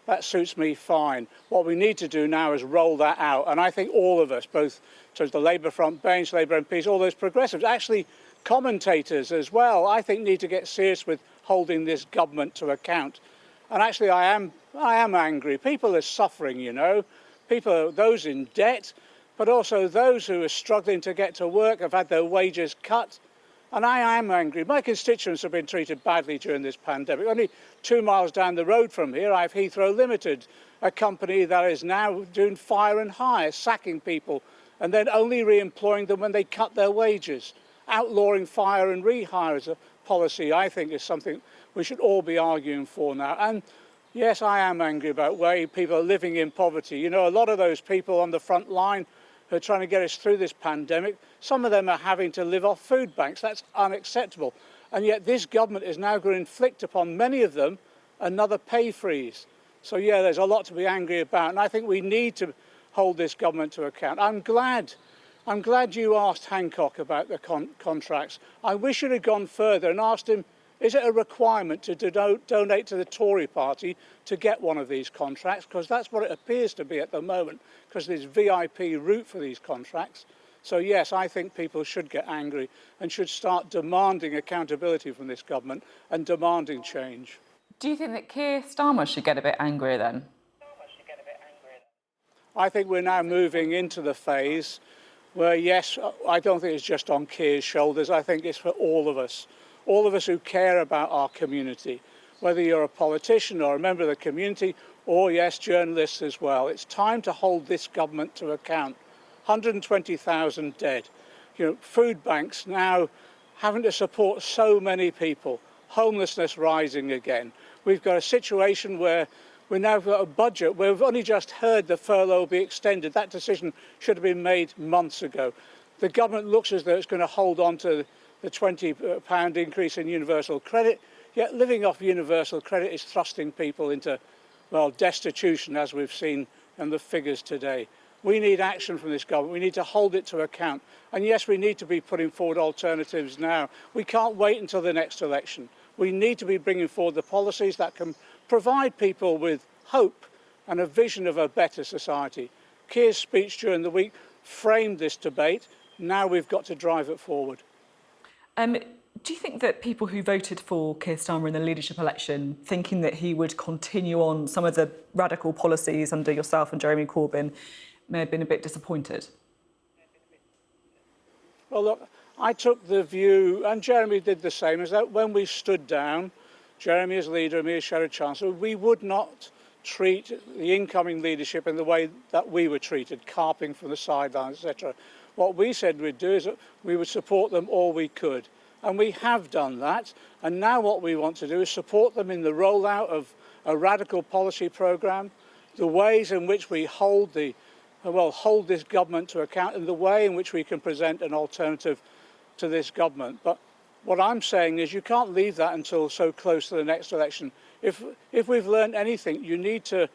That suits me fine. What we need to do now is roll that out. And I think all of us, both to the Labour front bench, Labour MPs, all those progressives, actually commentators as well, I think need to get serious with holding this government to account. And actually I am angry. People are suffering, you know. People, those in debt, but also those who are struggling to get to work, have had their wages cut. And I am angry. My constituents have been treated badly during this pandemic. Only 2 miles down the road from here, I have Heathrow Limited, a company that is now doing fire and hire, sacking people, and then only re-employing them when they cut their wages. Outlawing fire and rehire as a policy, I think, is something we should all be arguing for now. And yes, I am angry about why people are living in poverty. You know, a lot of those people on the front line who are trying to get us through this pandemic, some of them are having to live off food banks. That's unacceptable. And yet this government is now going to inflict upon many of them another pay freeze. So yeah, there's a lot to be angry about. And I think we need to hold this government to account. I'm glad you asked Hancock about the contracts. I wish you'd have gone further and asked him, is it a requirement to donate to the Tory party to get one of these contracts? Because that's what it appears to be at the moment, because there's VIP route for these contracts. So yes, I think people should get angry and should start demanding accountability from this government and demanding change. Do you think that Keir Starmer should get a bit angrier then? I think we're now moving into the phase where, yes, I don't think it's just on Keir's shoulders. I think it's for all of us who care about our community, whether you're a politician or a member of the community, or, yes, journalists as well. It's time to hold this government to account. 120,000 dead. You know, food banks now having to support so many people. Homelessness rising again. We've got a situation where we've now got a budget where we've only just heard the furlough be extended. That decision should have been made months ago. The government looks as though it's going to hold on to the £20 increase in universal credit, yet living off universal credit is thrusting people into, well, destitution, as we've seen in the figures today. We need action from this government. We need to hold it to account. And yes, we need to be putting forward alternatives now. We can't wait until the next election. We need to be bringing forward the policies that can provide people with hope and a vision of a better society. Keir's speech during the week framed this debate. Now we've got to drive it forward. Do you think that people who voted for Keir Starmer in the leadership election, thinking that he would continue on some of the radical policies under yourself and Jeremy Corbyn, may have been a bit disappointed? Well, look, I took the view, and Jeremy did the same, is that when we stood down, Jeremy as leader and me as Shadow Chancellor, we would not treat the incoming leadership in the way that we were treated, carping from the sidelines, etc. What we said we'd do is that we would support them all we could. And we have done that. And now what we want to do is support them in the rollout of a radical policy programme, the ways in which we hold this government to account, and the way in which we can present an alternative to this government. But what I'm saying is you can't leave that until so close to the next election. If we've learned anything, you need to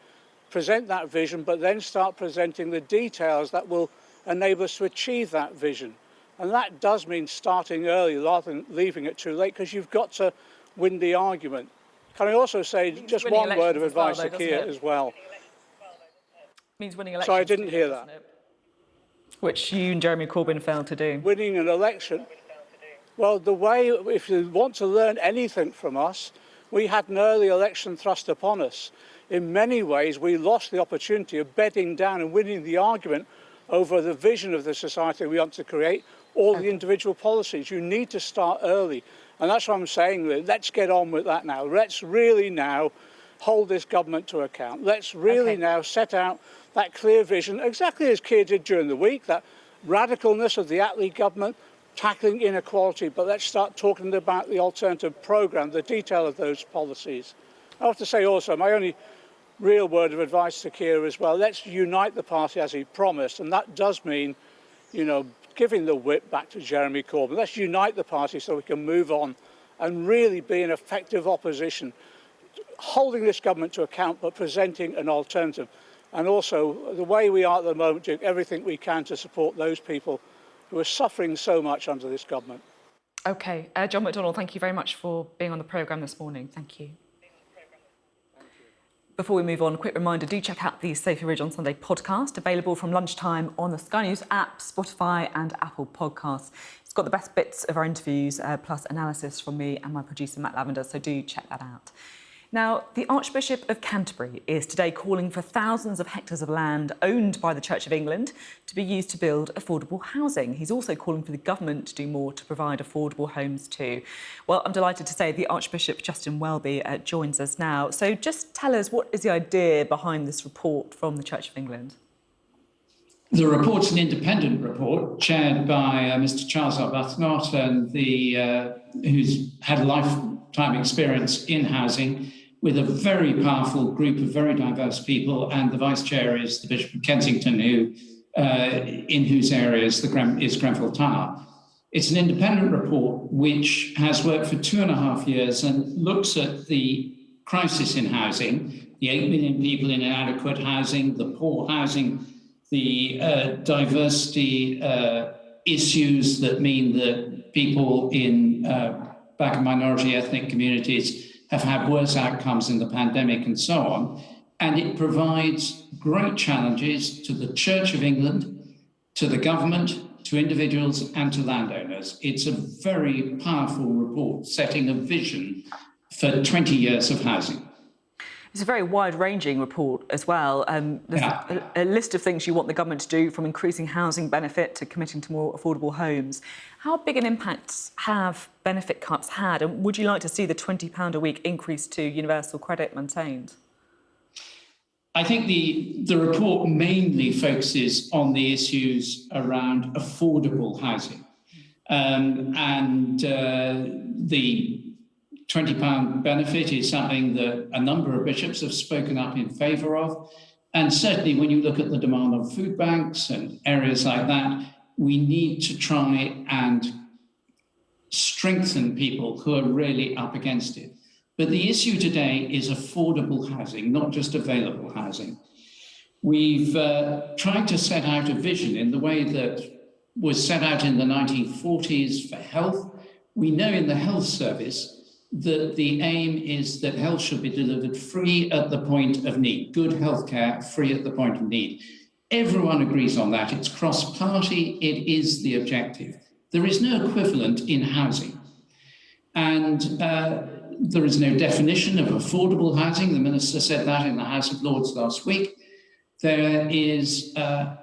present that vision, but then start presenting the details that will enable us to achieve that vision. And that does mean starting early rather than leaving it too late, because you've got to win the argument. Can I also say just one word of advice to Keir as well? Means winning elections. Sorry, I didn't hear that. Which you and Jeremy Corbyn failed to do. Winning an election. Well, the way, if you want to learn anything from us, we had an early election thrust upon us. In many ways, we lost the opportunity of bedding down and winning the argument over the vision of the society we want to create, or the individual policies. You need to start early. And that's what I'm saying. Let's get on with that now. Let's really now hold this government to account. Let's really now set out that clear vision, exactly as Keir did during the week, that radicalness of the Attlee government, tackling inequality, but let's start talking about the alternative programme, the detail of those policies. I have to say also, my only real word of advice to Keir as well, let's unite the party as he promised, and that does mean, you know, giving the whip back to Jeremy Corbyn. Let's unite the party so we can move on and really be an effective opposition, holding this government to account but presenting an alternative. And also, the way we are at the moment, doing everything we can to support those people who are suffering so much under this government. OK. John McDonnell, thank you very much for being on the programme this morning. Thank you. Before we move on, a quick reminder, do check out the Sophy Ridge on Sunday podcast, available from lunchtime on the Sky News app, Spotify and Apple Podcasts. It's got the best bits of our interviews, plus analysis from me and my producer, Matt Lavender, so do check that out. Now, the Archbishop of Canterbury is today calling for thousands of hectares of land owned by the Church of England to be used to build affordable housing. He's also calling for the government to do more to provide affordable homes too. Well, I'm delighted to say the Archbishop, Justin Welby, joins us now. So just tell us, what is the idea behind this report from the Church of England? The report's an independent report chaired by Mr. Charles Arbuthnot, and who's had a lifetime experience in housing, with a very powerful group of very diverse people, and the vice chair is the Bishop of Kensington, in whose area is Grenfell Tower. It's an independent report which has worked for 2.5 years and looks at the crisis in housing, the 8 million people in inadequate housing, the poor housing, the diversity issues that mean that people in black and minority ethnic communities have had worse outcomes in the pandemic and so on. And it provides great challenges to the Church of England, to the government, to individuals and to landowners. It's a very powerful report setting a vision for 20 years of housing. It's a very wide-ranging report as well. There's a list of things you want the government to do, from increasing housing benefit to committing to more affordable homes. How big an impact have benefit cuts had, and would you like to see the £20 a week increase to universal credit maintained? I think the report mainly focuses on the issues around affordable housing, and the £20 benefit is something that a number of bishops have spoken up in favour of. And certainly when you look at the demand on food banks and areas like that, we need to try and strengthen people who are really up against it. But the issue today is affordable housing, not just available housing. We've tried to set out a vision in the way that was set out in the 1940s for health. We know in the health service that the aim is that health should be delivered free at the point of need, good healthcare free at the point of need. Everyone agrees on that. It's cross-party, it is the objective. There is no equivalent in housing. And there is no definition of affordable housing. The Minister said that in the House of Lords last week. There is a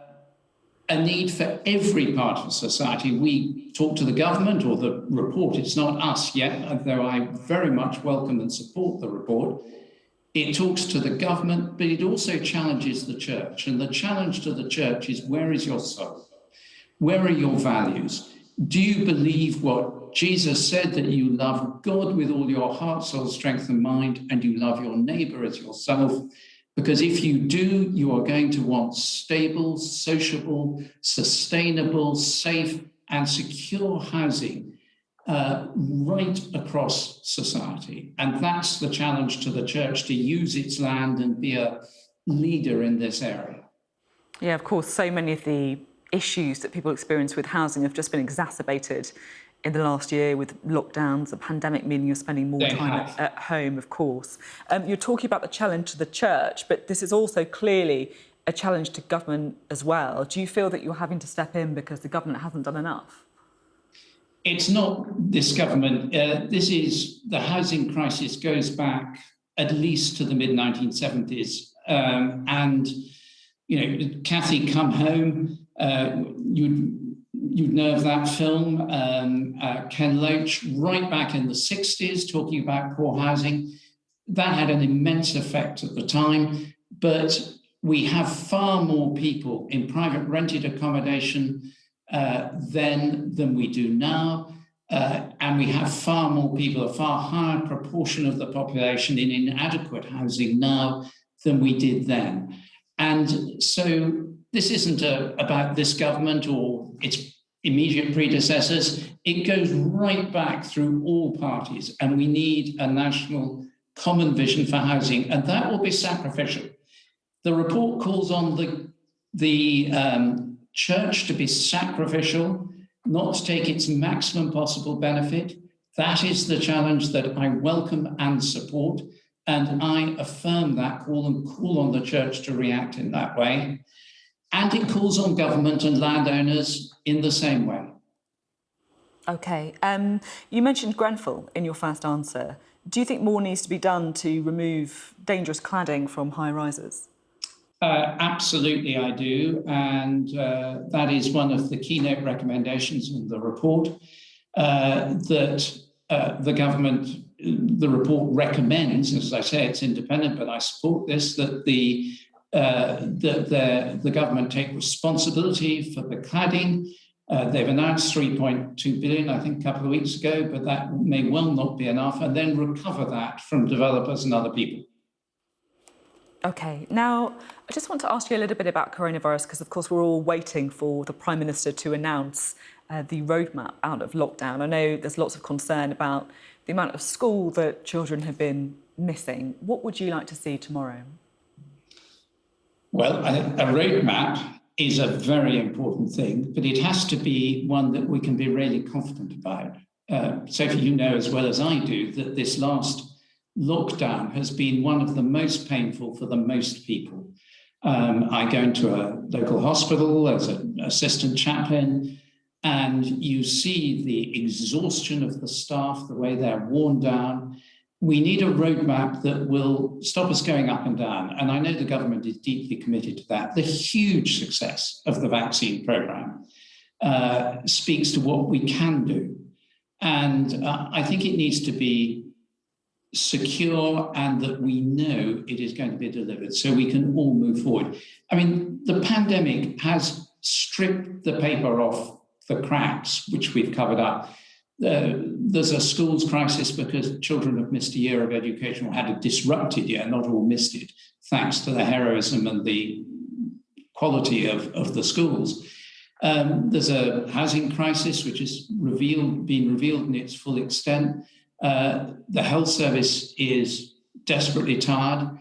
need for every part of society. We talk to the government, or the report, it's not us yet, though I very much welcome and support the report. It talks to the government, but it also challenges the church. And the challenge to the church is, where is your soul? Where are your values? Do you believe what Jesus said, that you love God with all your heart, soul, strength, and mind, and you love your neighbor as yourself? Because if you do, you are going to want stable, sociable, sustainable, safe, and secure housing right across society. And that's the challenge to the church, to use its land and be a leader in this area. Yeah, of course, so many of the issues that people experience with housing have just been exacerbated in the last year with lockdowns, the pandemic meaning you're spending more time at home, of course. You're talking about the challenge to the church, but this is also clearly a challenge to government as well. Do you feel that you're having to step in because the government hasn't done enough? It's not this government. The housing crisis goes back at least to the mid-1970s. And, you know, Cathy Come Home, you'd know of that film. Ken Loach, right back in the 60s, talking about poor housing. That had an immense effect at the time, but we have far more people in private rented accommodation then than we do now. And we have far more people, a far higher proportion of the population in inadequate housing now than we did then. And so this isn't about this government or its immediate predecessors. It goes right back through all parties, and we need a national common vision for housing, and that will be sacrificial. The report calls on the church to be sacrificial, not to take its maximum possible benefit. That is the challenge that I welcome and support, and I affirm that call and call on the church to react in that way. And it calls on government and landowners in the same way. OK. You mentioned Grenfell in your first answer. Do you think more needs to be done to remove dangerous cladding from high-rises? Absolutely, I do. And that is one of the keynote recommendations in the report, that the government, the report recommends, as I say, it's independent, but I support this, that the government take responsibility for the cladding. They've announced 3.2 billion, I think, a couple of weeks ago, but that may well not be enough, and then recover that from developers and other people. OK. Now, I just want to ask you a little bit about coronavirus, because, of course, we're all waiting for the Prime Minister to announce the roadmap out of lockdown. I know there's lots of concern about the amount of school that children have been missing. What would you like to see tomorrow? Well, a roadmap is a very important thing, but it has to be one that we can be really confident about. Sophie, you know as well as I do that this last lockdown has been one of the most painful for the most people. I go into a local hospital as an assistant chaplain, and you see the exhaustion of the staff, the way they're worn down. We need a roadmap that will stop us going up and down. And I know the government is deeply committed to that. The huge success of the vaccine programme speaks to what we can do. And I think it needs to be secure and that we know it is going to be delivered so we can all move forward. I mean, the pandemic has stripped the paper off the cracks, which we've covered up. There's a schools crisis because children have missed a year of education or had a disrupted year, not all missed it, thanks to the heroism and the quality of the schools. There's a housing crisis which has been revealed in its full extent. The health service is desperately tired.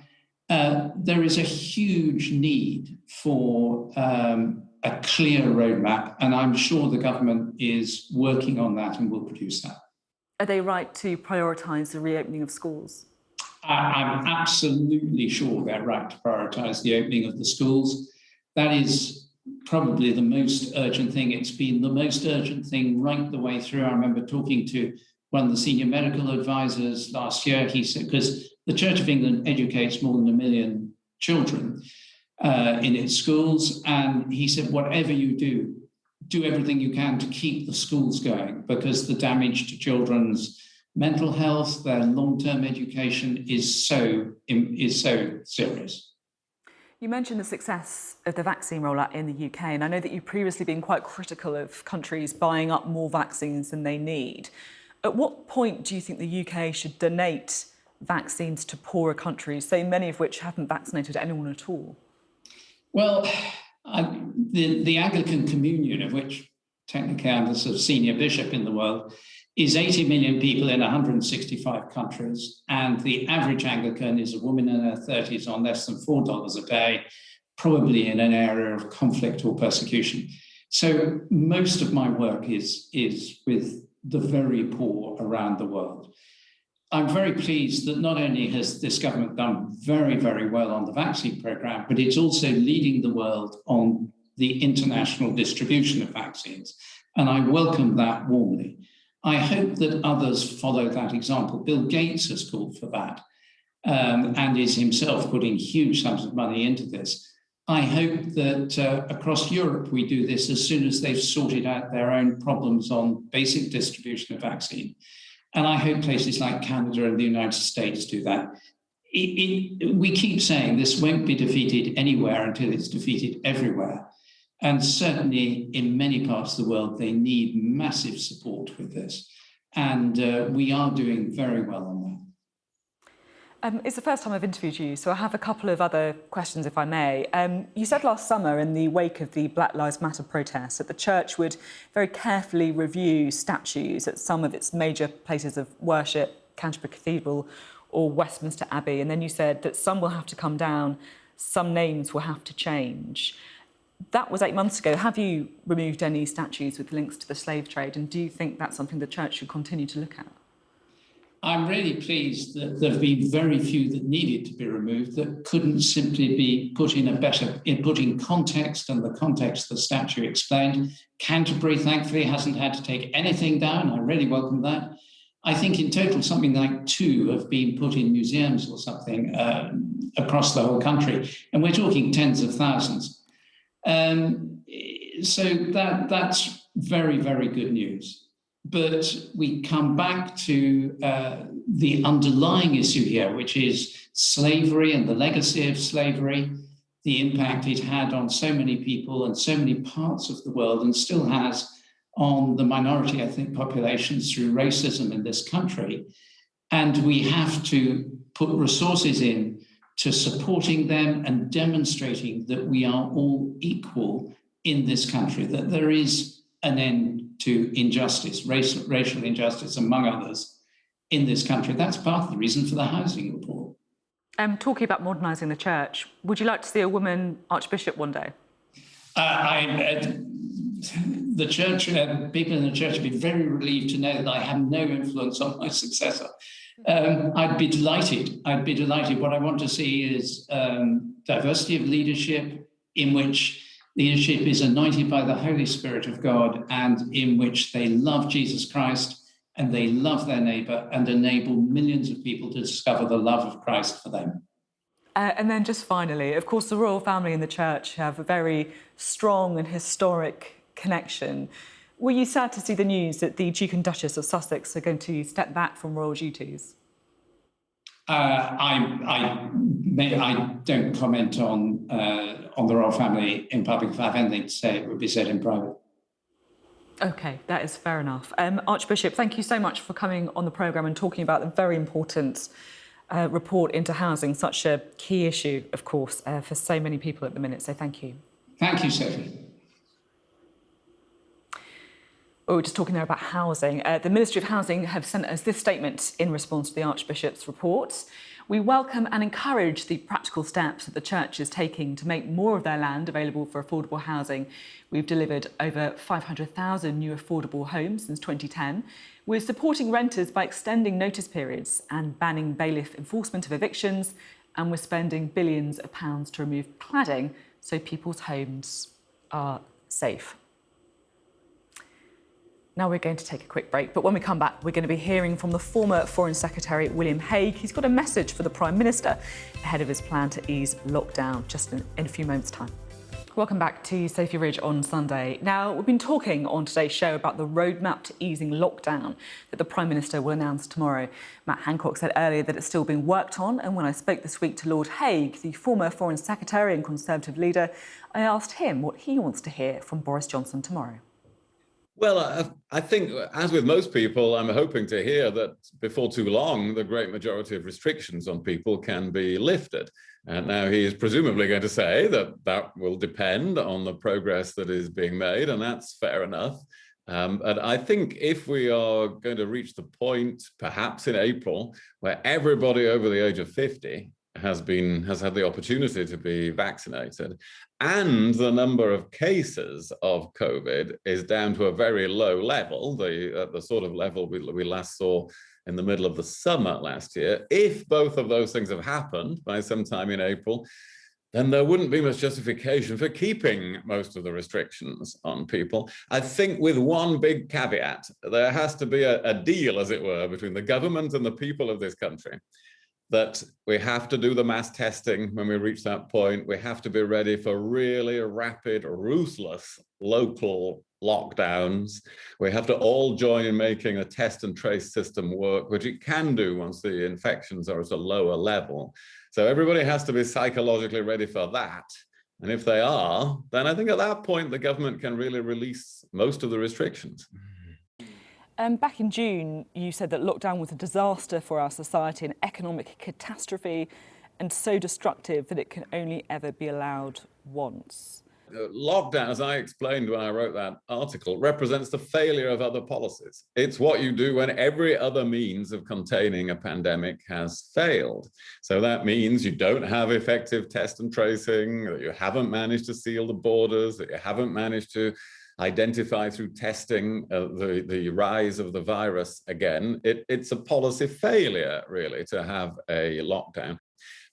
There is a huge need for a clear roadmap, and I'm sure the government is working on that and will produce that. Are they right to prioritise the reopening of schools? I'm absolutely sure they're right to prioritise the opening of the schools. That is probably the most urgent thing. It's been the most urgent thing right the way through. I remember talking to one of the senior medical advisors last year. He said, because the Church of England educates more than 1 million children in its schools, and he said, whatever you do everything you can to keep the schools going, because the damage to children's mental health, their long-term education is so serious. You mentioned the success of the vaccine rollout in the UK, and I know that you've previously been quite critical of countries buying up more vaccines than they need. At what point do you think the UK should donate vaccines to poorer countries, say many of which haven't vaccinated anyone at all? Well, the Anglican Communion, of which technically I'm the sort of senior bishop in the world, is 80 million people in 165 countries. And the average Anglican is a woman in her 30s on less than $4 a day, probably in an area of conflict or persecution. So most of my work is with the very poor around the world. I'm very pleased that not only has this government done very, very well on the vaccine programme, but it's also leading the world on the international distribution of vaccines. And I welcome that warmly. I hope that others follow that example. Bill Gates has called for that and is himself putting huge sums of money into this. I hope that across Europe we do this as soon as they've sorted out their own problems on basic distribution of vaccine. And I hope places like Canada and the United States do that. We keep saying this won't be defeated anywhere until it's defeated everywhere. And certainly in many parts of the world, they need massive support with this. And we are doing very well on that. It's the first time I've interviewed you, so I have a couple of other questions, if I may. You said last summer, in the wake of the Black Lives Matter protests, that the Church would very carefully review statues at some of its major places of worship, Canterbury Cathedral or Westminster Abbey, and then you said that some will have to come down, some names will have to change. That was 8 months ago. Have you removed any statues with links to the slave trade, and do you think that's something the Church should continue to look at? I'm really pleased that there have been very few that needed to be removed that couldn't simply be put in context, and the context the statue explained. Canterbury, thankfully, hasn't had to take anything down. I really welcome that. I think in total something like 2 have been put in museums or something across the whole country, and we're talking tens of thousands. So that's very, very good news. But we come back to the underlying issue here, which is slavery and the legacy of slavery, the impact it had on so many people and so many parts of the world, and still has on the minority ethnic populations through racism in this country. And we have to put resources in to supporting them and demonstrating that we are all equal in this country, that there is an end to injustice, racial injustice, among others, in this country. That's part of the reason for the housing report. Talking about modernising the Church, would you like to see a woman Archbishop one day? The Church, people in the Church would be very relieved to know that I have no influence on my successor. I'd be delighted. What I want to see is diversity of leadership, in which leadership is anointed by the Holy Spirit of God, and in which they love Jesus Christ and they love their neighbour and enable millions of people to discover the love of Christ for them. And then just finally, of course, the royal family and the Church have a very strong and historic connection. Were you sad to see the news that the Duke and Duchess of Sussex are going to step back from royal duties? I don't comment on the royal family in public. If I have anything to say, it would be said in private. OK, that is fair enough. Archbishop, thank you so much for coming on the programme and talking about the very important report into housing, such a key issue, of course, for so many people at the minute. So thank you. Thank you, Sophie. We were just talking there about housing. The Ministry of Housing have sent us this statement in response to the Archbishop's report. We welcome and encourage the practical steps that the Church is taking to make more of their land available for affordable housing. We've delivered over 500,000 new affordable homes since 2010. We're supporting renters by extending notice periods and banning bailiff enforcement of evictions. And we're spending billions of pounds to remove cladding so people's homes are safe. Now we're going to take a quick break, but when we come back, we're going to be hearing from the former Foreign Secretary, William Hague. He's got a message for the Prime Minister ahead of his plan to ease lockdown just in a few moments' time. Welcome back to Sophy Ridge on Sunday. Now, we've been talking on today's show about the roadmap to easing lockdown that the Prime Minister will announce tomorrow. Matt Hancock said earlier that it's still being worked on, and when I spoke this week to Lord Hague, the former Foreign Secretary and Conservative leader, I asked him what he wants to hear from Boris Johnson tomorrow. Well, I think, as with most people, I'm hoping to hear that before too long, the great majority of restrictions on people can be lifted. And now he is presumably going to say that that will depend on the progress that is being made, and that's fair enough. But I think if we are going to reach the point, perhaps in April, where everybody over the age of 50 has had the opportunity to be vaccinated, and the number of cases of COVID is down to a very low level, the sort of level we last saw in the middle of the summer last year. If both of those things have happened by sometime in April, then there wouldn't be much justification for keeping most of the restrictions on people. I think with one big caveat, there has to be a deal, as it were, between the government and the people of this country, that we have to do the mass testing when we reach that point. We have to be ready for really rapid, ruthless local lockdowns. We have to all join in making a test and trace system work, which it can do once the infections are at a lower level. So everybody has to be psychologically ready for that. And if they are, then I think at that point, the government can really release most of the restrictions. Back in June, you said that lockdown was a disaster for our society, an economic catastrophe, and so destructive that it can only ever be allowed once. Lockdown, as I explained when I wrote that article, represents the failure of other policies. It's what you do when every other means of containing a pandemic has failed. So that means you don't have effective test and tracing, that you haven't managed to seal the borders, that you haven't managed to identify through testing the rise of the virus again. It's a policy failure, really, to have a lockdown.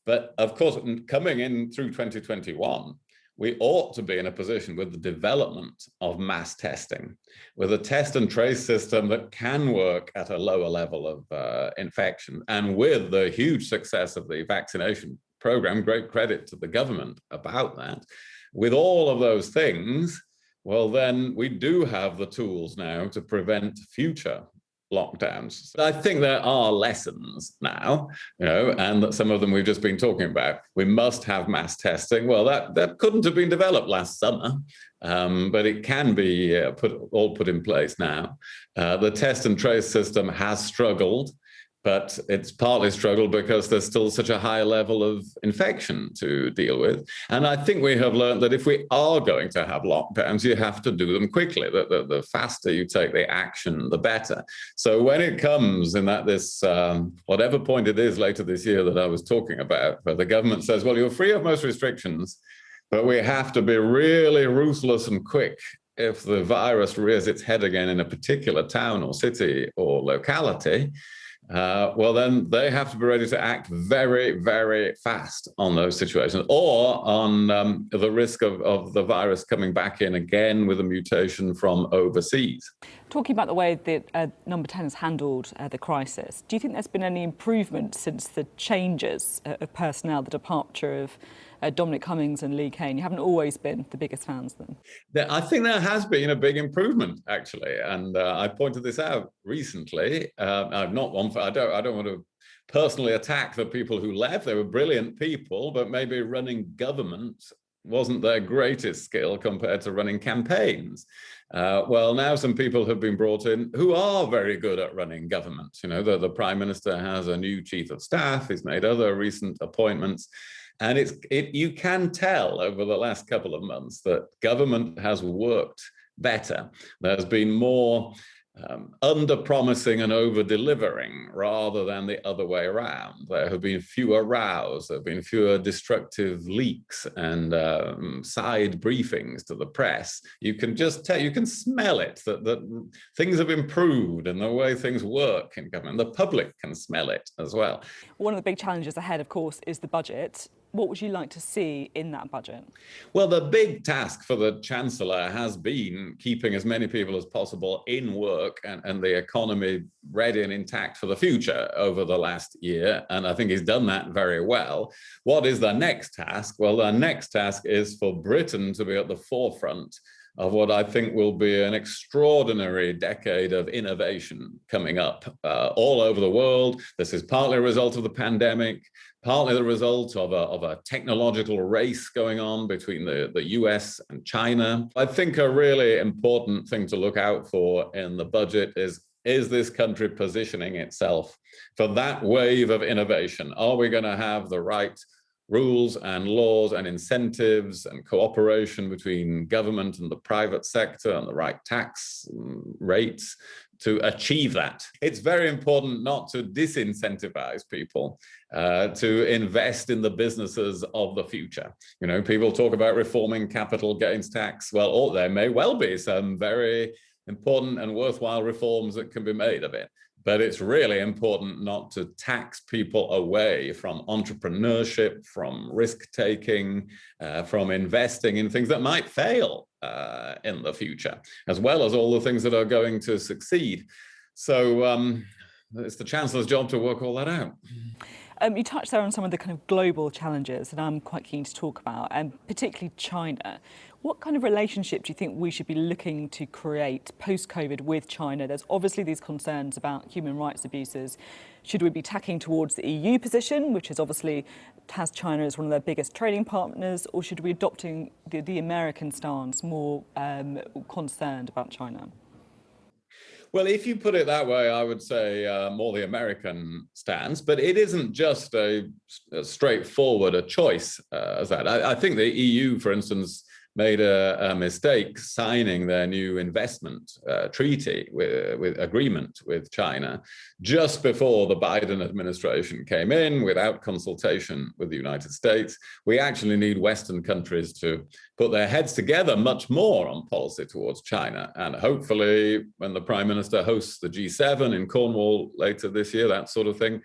But of course, coming in through 2021, we ought to be in a position with the development of mass testing, with a test and trace system that can work at a lower level of infection. And with the huge success of the vaccination program, great credit to the government about that. With all of those things, well, then we do have the tools now to prevent future lockdowns. I think there are lessons now, and that some of them we've just been talking about. We must have mass testing. Well, that couldn't have been developed last summer, but it can be put in place now. The test and trace system has struggled, but it's partly struggled because there's still such a high level of infection to deal with. And I think we have learned that if we are going to have lockdowns, you have to do them quickly. The faster you take the action, the better. So when it comes in this whatever point it is later this year that I was talking about, where the government says, well, you're free of most restrictions, but we have to be really ruthless and quick if the virus rears its head again in a particular town or city or locality, well, then they have to be ready to act very, very fast on those situations, or on the risk of the virus coming back in again with a mutation from overseas. Talking about the way that Number 10 has handled the crisis, do you think there's been any improvement since the changes of personnel, the departure of Dominic Cummings and Lee Kane? You haven't always been the biggest fans of them. I think there has been a big improvement, actually, and I pointed this out recently. I'm not one for, I don't want to personally attack the people who left. They were brilliant people, but maybe running government wasn't their greatest skill compared to running campaigns. Well, now some people have been brought in who are very good at running government. The Prime Minister has a new chief of staff. He's made other recent appointments. And you can tell over the last couple of months that government has worked better. There's been more under-promising and over-delivering rather than the other way around. There have been fewer rows, there have been fewer destructive leaks and side briefings to the press. You can just tell, you can smell it, that things have improved in the way things work in government. The public can smell it as well. One of the big challenges ahead, of course, is the budget. What would you like to see in that budget? Well, the big task for the Chancellor has been keeping as many people as possible in work and the economy ready and intact for the future over the last year. And I think he's done that very well. What is the next task? Well, the next task is for Britain to be at the forefront of what I think will be an extraordinary decade of innovation coming up all over the world. This is partly a result of the pandemic, partly the result of a technological race going on between the US and China. I think a really important thing to look out for in the budget is this country positioning itself for that wave of innovation? Are we going to have the right rules and laws and incentives and cooperation between government and the private sector and the right tax rates to achieve that? It's very important not to disincentivize people to invest in the businesses of the future. You know, people talk about reforming capital gains tax. Well, there may well be some very important and worthwhile reforms that can be made of it. But it's really important not to tax people away from entrepreneurship, from risk-taking, from investing in things that might fail in the future, as well as all the things that are going to succeed. So it's the Chancellor's job to work all that out. You touched there on some of the kind of global challenges that I'm quite keen to talk about, and particularly China. What kind of relationship do you think we should be looking to create post-COVID with China? There's obviously these concerns about human rights abuses. Should we be tacking towards the EU position, which is obviously has China as one of their biggest trading partners, or should we be adopting the American stance, more concerned about China? Well, if you put it that way, I would say more the American stance, but it isn't just a straightforward choice as that. I think the EU, for instance, made a mistake signing their new investment treaty with agreement with China just before the Biden administration came in without consultation with the United States. We actually need Western countries to put their heads together much more on policy towards China. And hopefully when the Prime Minister hosts the G7 in Cornwall later this year, that sort of thing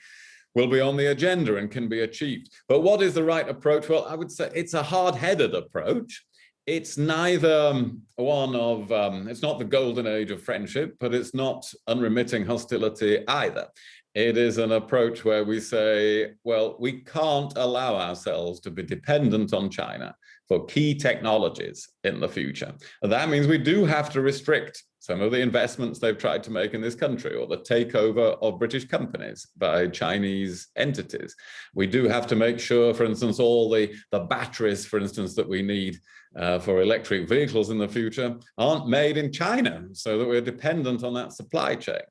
will be on the agenda and can be achieved. But what is the right approach? Well, I would say it's a hard-headed approach. It's neither one of, it's not the golden age of friendship, but it's not unremitting hostility either. It is an approach where we say, well, we can't allow ourselves to be dependent on China for key technologies in the future. And that means we do have to restrict some of the investments they've tried to make in this country, or the takeover of British companies by Chinese entities. We do have to make sure, for instance, all the batteries, for instance, that we need for electric vehicles in the future aren't made in China, so that we're dependent on that supply chain.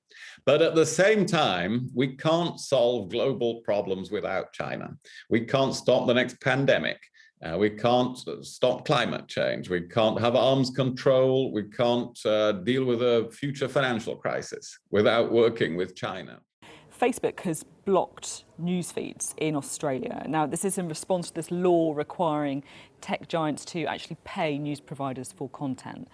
But at the same time, we can't solve global problems without China. We can't stop the next pandemic. We can't stop climate change. We can't have arms control. We can't deal with a future financial crisis without working with China. Facebook has blocked news feeds in Australia. Now, this is in response to this law requiring tech giants to actually pay news providers for content.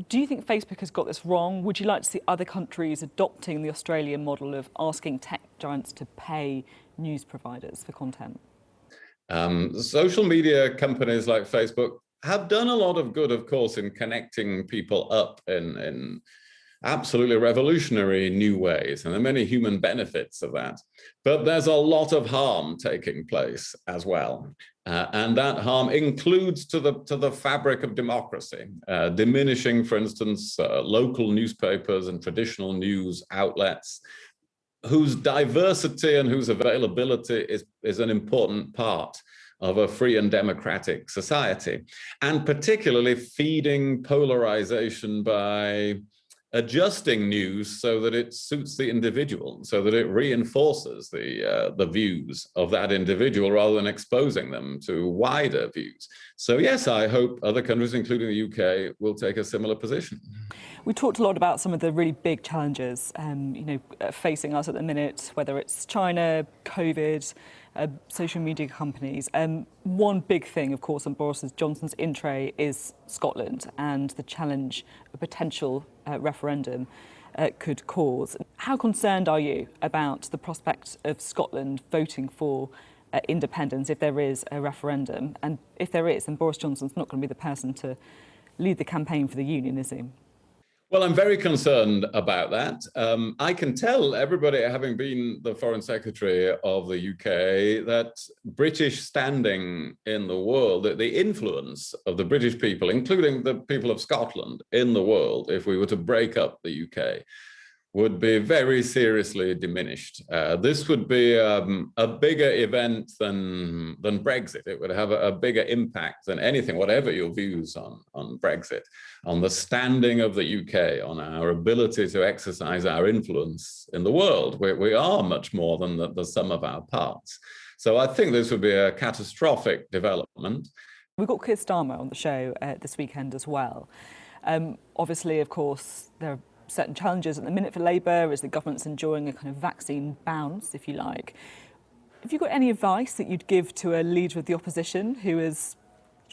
Do you think Facebook has got this wrong? Would you like to see other countries adopting the Australian model of asking tech giants to pay news providers for content? Social media companies like Facebook have done a lot of good, of course, in connecting people up in absolutely revolutionary new ways, and there are many human benefits of that. But there's a lot of harm taking place as well. And that harm includes to the fabric of democracy, diminishing, for instance, local newspapers and traditional news outlets, whose diversity and whose availability is an important part of a free and democratic society, and particularly feeding polarization by adjusting news so that it suits the individual, so that it reinforces the views of that individual rather than exposing them to wider views. So yes, I hope other countries, including the UK, will take a similar position. We talked a lot about some of the really big challenges, facing us at the minute, whether it's China, COVID, social media companies. One big thing, of course, on Boris Johnson's in tray is Scotland and the challenge a potential referendum could cause. How concerned are you about the prospect of Scotland voting for independence if there is a referendum? And if there is, then Boris Johnson's not going to be the person to lead the campaign for the union, is he? Well, I'm very concerned about that. I can tell everybody, having been the Foreign Secretary of the UK, that British standing in the world, that the influence of the British people, including the people of Scotland in the world, if we were to break up the UK, would be very seriously diminished. This would be a bigger event than Brexit. It would have a bigger impact than anything, whatever your views on Brexit, on the standing of the UK, on our ability to exercise our influence in the world. We are much more than the sum of our parts. So I think this would be a catastrophic development. We've got Keir Starmer on the show this weekend as well. Obviously, of course, there are certain challenges at the minute for Labour as the government's enjoying a kind of vaccine bounce, if you like. Have you got any advice that you'd give to a leader of the opposition who is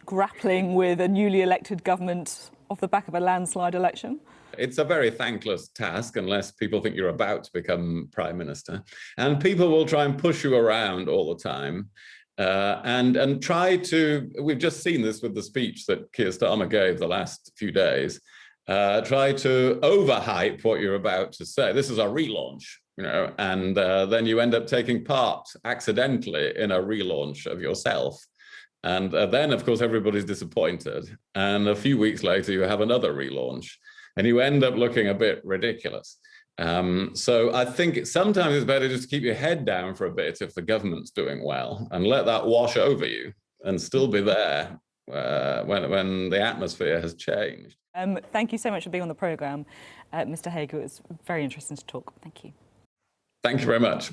grappling with a newly elected government off the back of a landslide election? It's a very thankless task unless people think you're about to become Prime Minister. And people will try and push you around all the time. And try to, we've just seen this with the speech that Keir Starmer gave the last few days, try to overhype what you're about to say. This is a relaunch, and then you end up taking part accidentally in a relaunch of yourself. And then, of course, everybody's disappointed. And a few weeks later, you have another relaunch, and you end up looking a bit ridiculous. So I think sometimes it's better just to keep your head down for a bit if the government's doing well and let that wash over you and still be there when the atmosphere has changed. Thank you so much for being on the programme, Mr. Hague. It was very interesting to talk. Thank you. Thank you very much.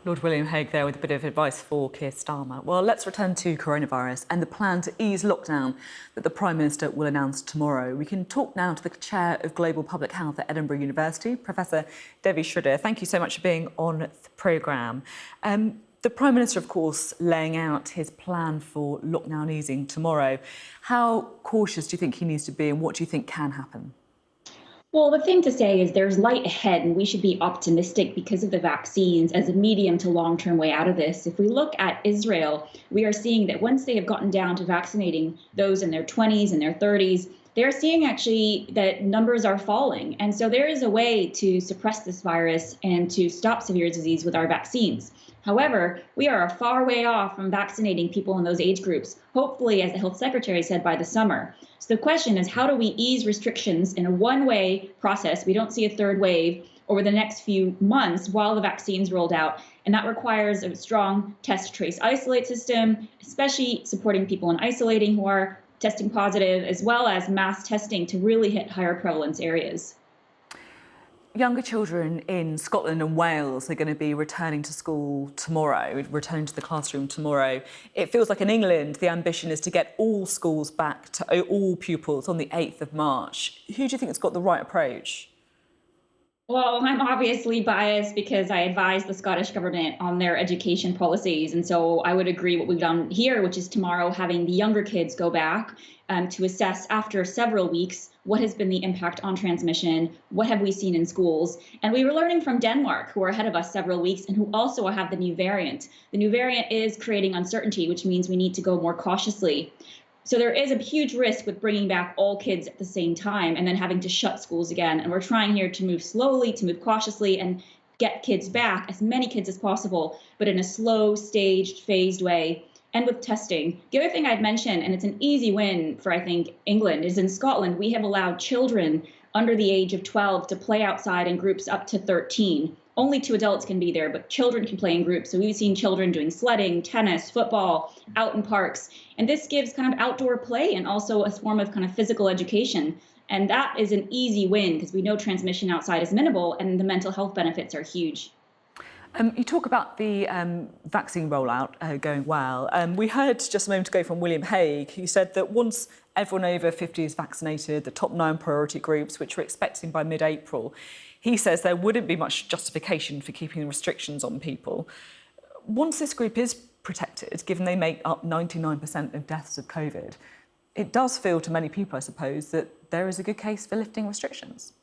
Lord William Hague there with a bit of advice for Keir Starmer. Well, let's return to coronavirus and the plan to ease lockdown that the Prime Minister will announce tomorrow. We can talk now to the Chair of Global Public Health at Edinburgh University, Professor Devi. Thank you so much for being on the programme. The Prime Minister, of course, laying out his plan for lockdown easing tomorrow. How cautious do you think he needs to be and what do you think can happen? Well, the thing to say is there's light ahead and we should be optimistic because of the vaccines as a medium to long-term way out of this. If we look at Israel, we are seeing that once they have gotten down to vaccinating those in their 20s and their 30s, they're seeing actually that numbers are falling. And so there is a way to suppress this virus and to stop severe disease with our vaccines. However, we are a far way off from vaccinating people in those age groups, hopefully, as the Health Secretary said, by the summer. So the question is, how do we ease restrictions in a one-way process? We don't see a third wave over the next few months while the vaccine's rolled out. And that requires a strong test, trace, isolate system, especially supporting people in isolating who are testing positive, as well as mass testing to really hit higher prevalence areas. Younger children in Scotland and Wales are going to be returning to school tomorrow, returning to the classroom tomorrow. It feels like in England, the ambition is to get all schools back to all pupils on the 8th of March. Who do you think has got the right approach? Well, I'm obviously biased because I advise the Scottish Government on their education policies. And so I would agree what we've done here, which is tomorrow having the younger kids go back to assess after several weeks what has been the impact on transmission, what have we seen in schools. And we were learning from Denmark, who are ahead of us several weeks and who also have the new variant. The new variant is creating uncertainty, which means we need to go more cautiously. So there is a huge risk with bringing back all kids at the same time and then having to shut schools again. And we're trying here to move slowly, to move cautiously and get kids back, as many kids as possible, but in a slow, staged, phased way. And with testing. The other thing I'd mention, and it's an easy win for, I think, England, is in Scotland, we have allowed children under the age of 12 to play outside in groups up to 13. Only 2 adults can be there, but children can play in groups. So we've seen children doing sledding, tennis, football, out in parks. And this gives kind of outdoor play and also a form of kind of physical education. And that is an easy win because we know transmission outside is minimal and the mental health benefits are huge. You talk about the vaccine rollout going well. We heard just a moment ago from William Hague, who said that once everyone over 50 is vaccinated, the top 9 priority groups, which we're expecting by mid-April, he says there wouldn't be much justification for keeping restrictions on people. Once this group is protected, given they make up 99% of deaths of COVID, it does feel to many people, I suppose, that there is a good case for lifting restrictions.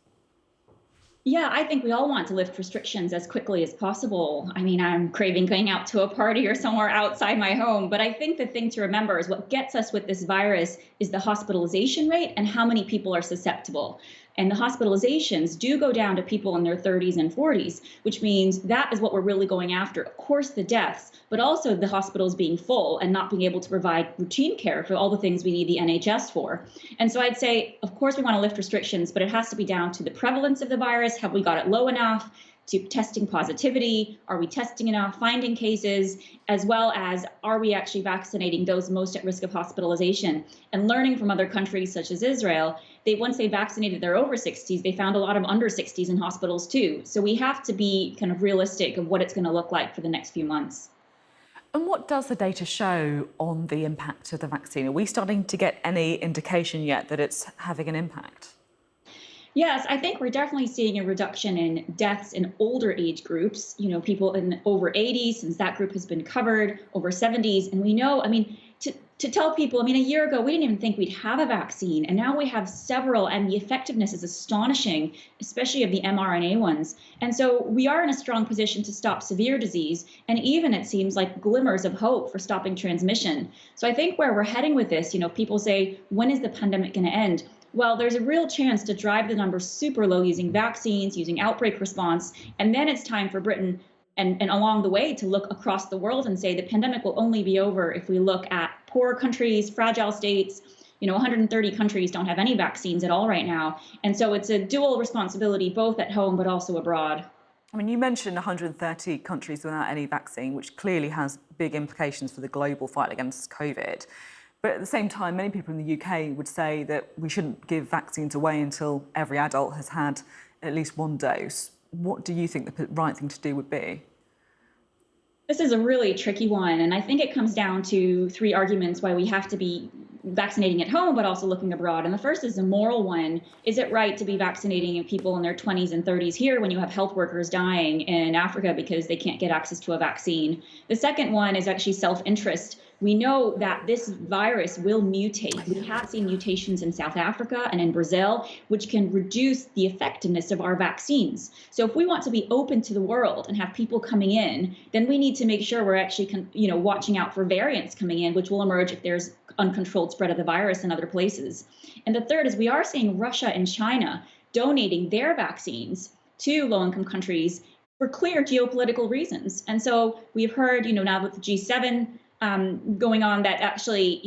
Yeah, I think we all want to lift restrictions as quickly as possible. I mean, I'm craving going out to a party or somewhere outside my home. But I think the thing to remember is what gets us with this virus is the hospitalization rate and how many people are susceptible. And the hospitalizations do go down to people in their 30s and 40s, which means that is what we're really going after. Of course, the deaths, but also the hospitals being full and not being able to provide routine care for all the things we need the NHS for. And so I'd say, of course, we want to lift restrictions, but it has to be down to the prevalence of the virus. Have we got it low enough? To testing positivity, are we testing enough, finding cases, as well as are we actually vaccinating those most at risk of hospitalization? And learning from other countries such as Israel, once they vaccinated their over 60s, they found a lot of under 60s in hospitals too. So we have to be kind of realistic of what it's going to look like for the next few months. And what does the data show on the impact of the vaccine? Are we starting to get any indication yet that it's having an impact? Yes, I think we're definitely seeing a reduction in deaths in older age groups, people in over 80s, since that group has been covered, over 70s. And we know, to tell people, a year ago, we didn't even think we'd have a vaccine. And now we have several, and the effectiveness is astonishing, especially of the mRNA ones. And so we are in a strong position to stop severe disease. And even it seems like glimmers of hope for stopping transmission. So I think where we're heading with this, people say, when is the pandemic going to end? Well, there's a real chance to drive the numbers super low using vaccines, using outbreak response. And then it's time for Britain and along the way to look across the world and say the pandemic will only be over if we look at poor countries, fragile states. 130 countries don't have any vaccines at all right now. And so it's a dual responsibility, both at home but also abroad. You mentioned 130 countries without any vaccine, which clearly has big implications for the global fight against COVID. But at the same time, many people in the UK would say that we shouldn't give vaccines away until every adult has had at least one dose. What do you think the right thing to do would be? This is a really tricky one, and I think it comes down to 3 arguments why we have to be vaccinating at home, but also looking abroad. And the first is a moral one. Is it right to be vaccinating people in their 20s and 30s here when you have health workers dying in Africa because they can't get access to a vaccine? The second one is actually self-interest. We know that this virus will mutate. We have seen mutations in South Africa and in Brazil, which can reduce the effectiveness of our vaccines. So if we want to be open to the world and have people coming in, then we need to make sure we're actually, watching out for variants coming in, which will emerge if there's uncontrolled spread of the virus in other places. And the third is we are seeing Russia and China donating their vaccines to low-income countries for clear geopolitical reasons. And so we've heard, now with the G7, going on that actually,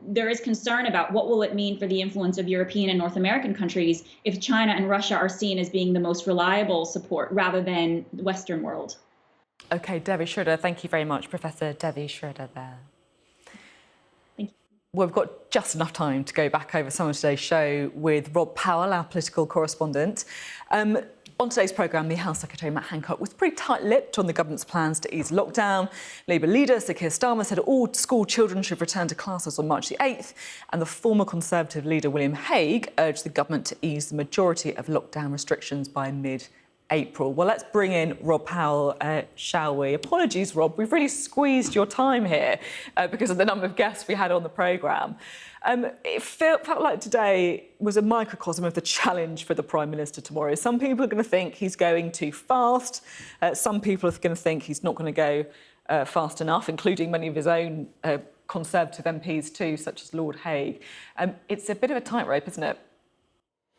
there is concern about what will it mean for the influence of European and North American countries if China and Russia are seen as being the most reliable support rather than the Western world. OK, Devi Sridhar, thank you very much. Professor Devi Sridhar there. Thank you. Well, we've got just enough time to go back over some of today's show with Rob Powell, our political correspondent. On today's programme, the Health Secretary Matt Hancock was pretty tight-lipped on the government's plans to ease lockdown. Labour leader Sir Keir Starmer said all school children should return to classes on March the 8th, and the former Conservative leader William Hague urged the government to ease the majority of lockdown restrictions by mid-April. Well, let's bring in Rob Powell, shall we? Apologies, Rob, we've really squeezed your time here because of the number of guests we had on the programme. It felt like today was a microcosm of the challenge for the Prime Minister tomorrow. Some people are going to think he's going too fast. Some people are going to think he's not going to go fast enough, including many of his own Conservative MPs too, such as Lord Hague. It's a bit of a tightrope, isn't it?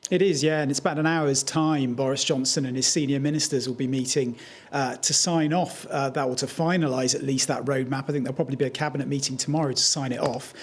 It is, yeah, and it's about an hour's time. Boris Johnson and his senior ministers will be meeting to sign off that or to finalise at least that roadmap. I think there'll probably be a cabinet meeting tomorrow to sign it off.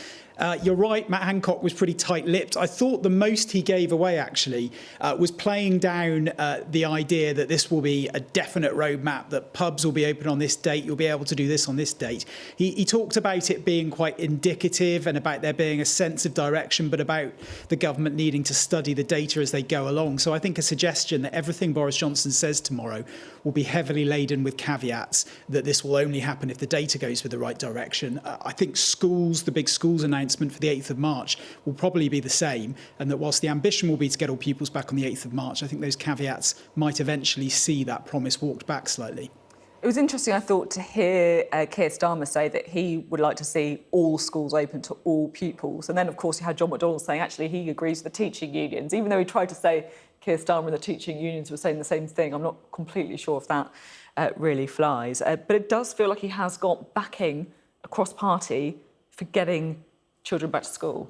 You're right, Matt Hancock was pretty tight-lipped. I thought the most he gave away, actually, was playing down the idea that this will be a definite roadmap, that pubs will be open on this date, you'll be able to do this on this date. He talked about it being quite indicative and about there being a sense of direction, but about the government needing to study the data as they go along. So I think a suggestion that everything Boris Johnson says tomorrow will be heavily laden with caveats, that this will only happen if the data goes with the right direction. I think schools, the big schools announcement for the 8th of March will probably be the same, and that whilst the ambition will be to get all pupils back on the 8th of March, I think those caveats might eventually see that promise walked back slightly. It was interesting, I thought, to hear Keir Starmer say that he would like to see all schools open to all pupils. And then, of course, you had John McDonnell saying actually he agrees with the teaching unions, even though he tried to say Keir Starmer and the teaching unions were saying the same thing. I'm not completely sure if that really flies. But it does feel like he has got backing across party for getting children back to school.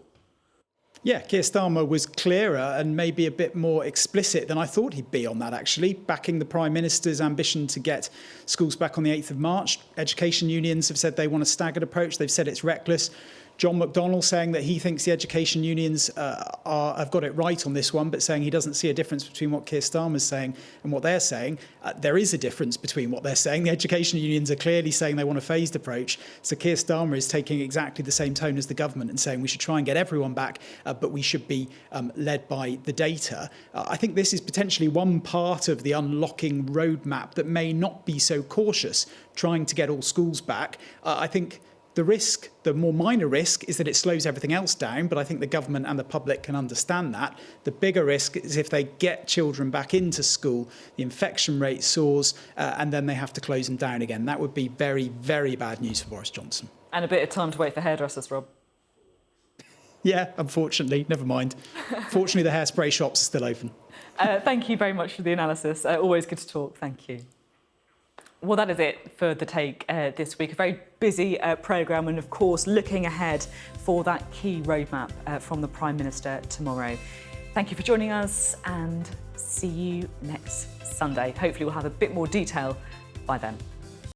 Yeah, Keir Starmer was clearer and maybe a bit more explicit than I thought he'd be on that, actually, backing the Prime Minister's ambition to get schools back on the 8th of March. Education unions have said they want a staggered approach. They've said it's reckless. John McDonnell saying that he thinks the education unions have got it right on this one, but saying he doesn't see a difference between what Keir Starmer's saying and what they're saying. There is a difference between what they're saying. The education unions are clearly saying they want a phased approach. So Keir Starmer is taking exactly the same tone as the government and saying we should try and get everyone back, but we should be led by the data. I think this is potentially one part of the unlocking roadmap that may not be so cautious, trying to get all schools back. I think the risk, the more minor risk, is that it slows everything else down, but I think the government and the public can understand that. The bigger risk is if they get children back into school, the infection rate soars, and then they have to close them down again. That would be very, very bad news for Boris Johnson. And a bit of time to wait for hairdressers, Rob. Yeah, unfortunately, never mind. Fortunately, the hairspray shops are still open. Thank you very much for the analysis. Always good to talk. Thank you. Well, that is it for The Take this week. A very busy programme and, of course, looking ahead for that key roadmap from the Prime Minister tomorrow. Thank you for joining us and see you next Sunday. Hopefully we'll have a bit more detail by then.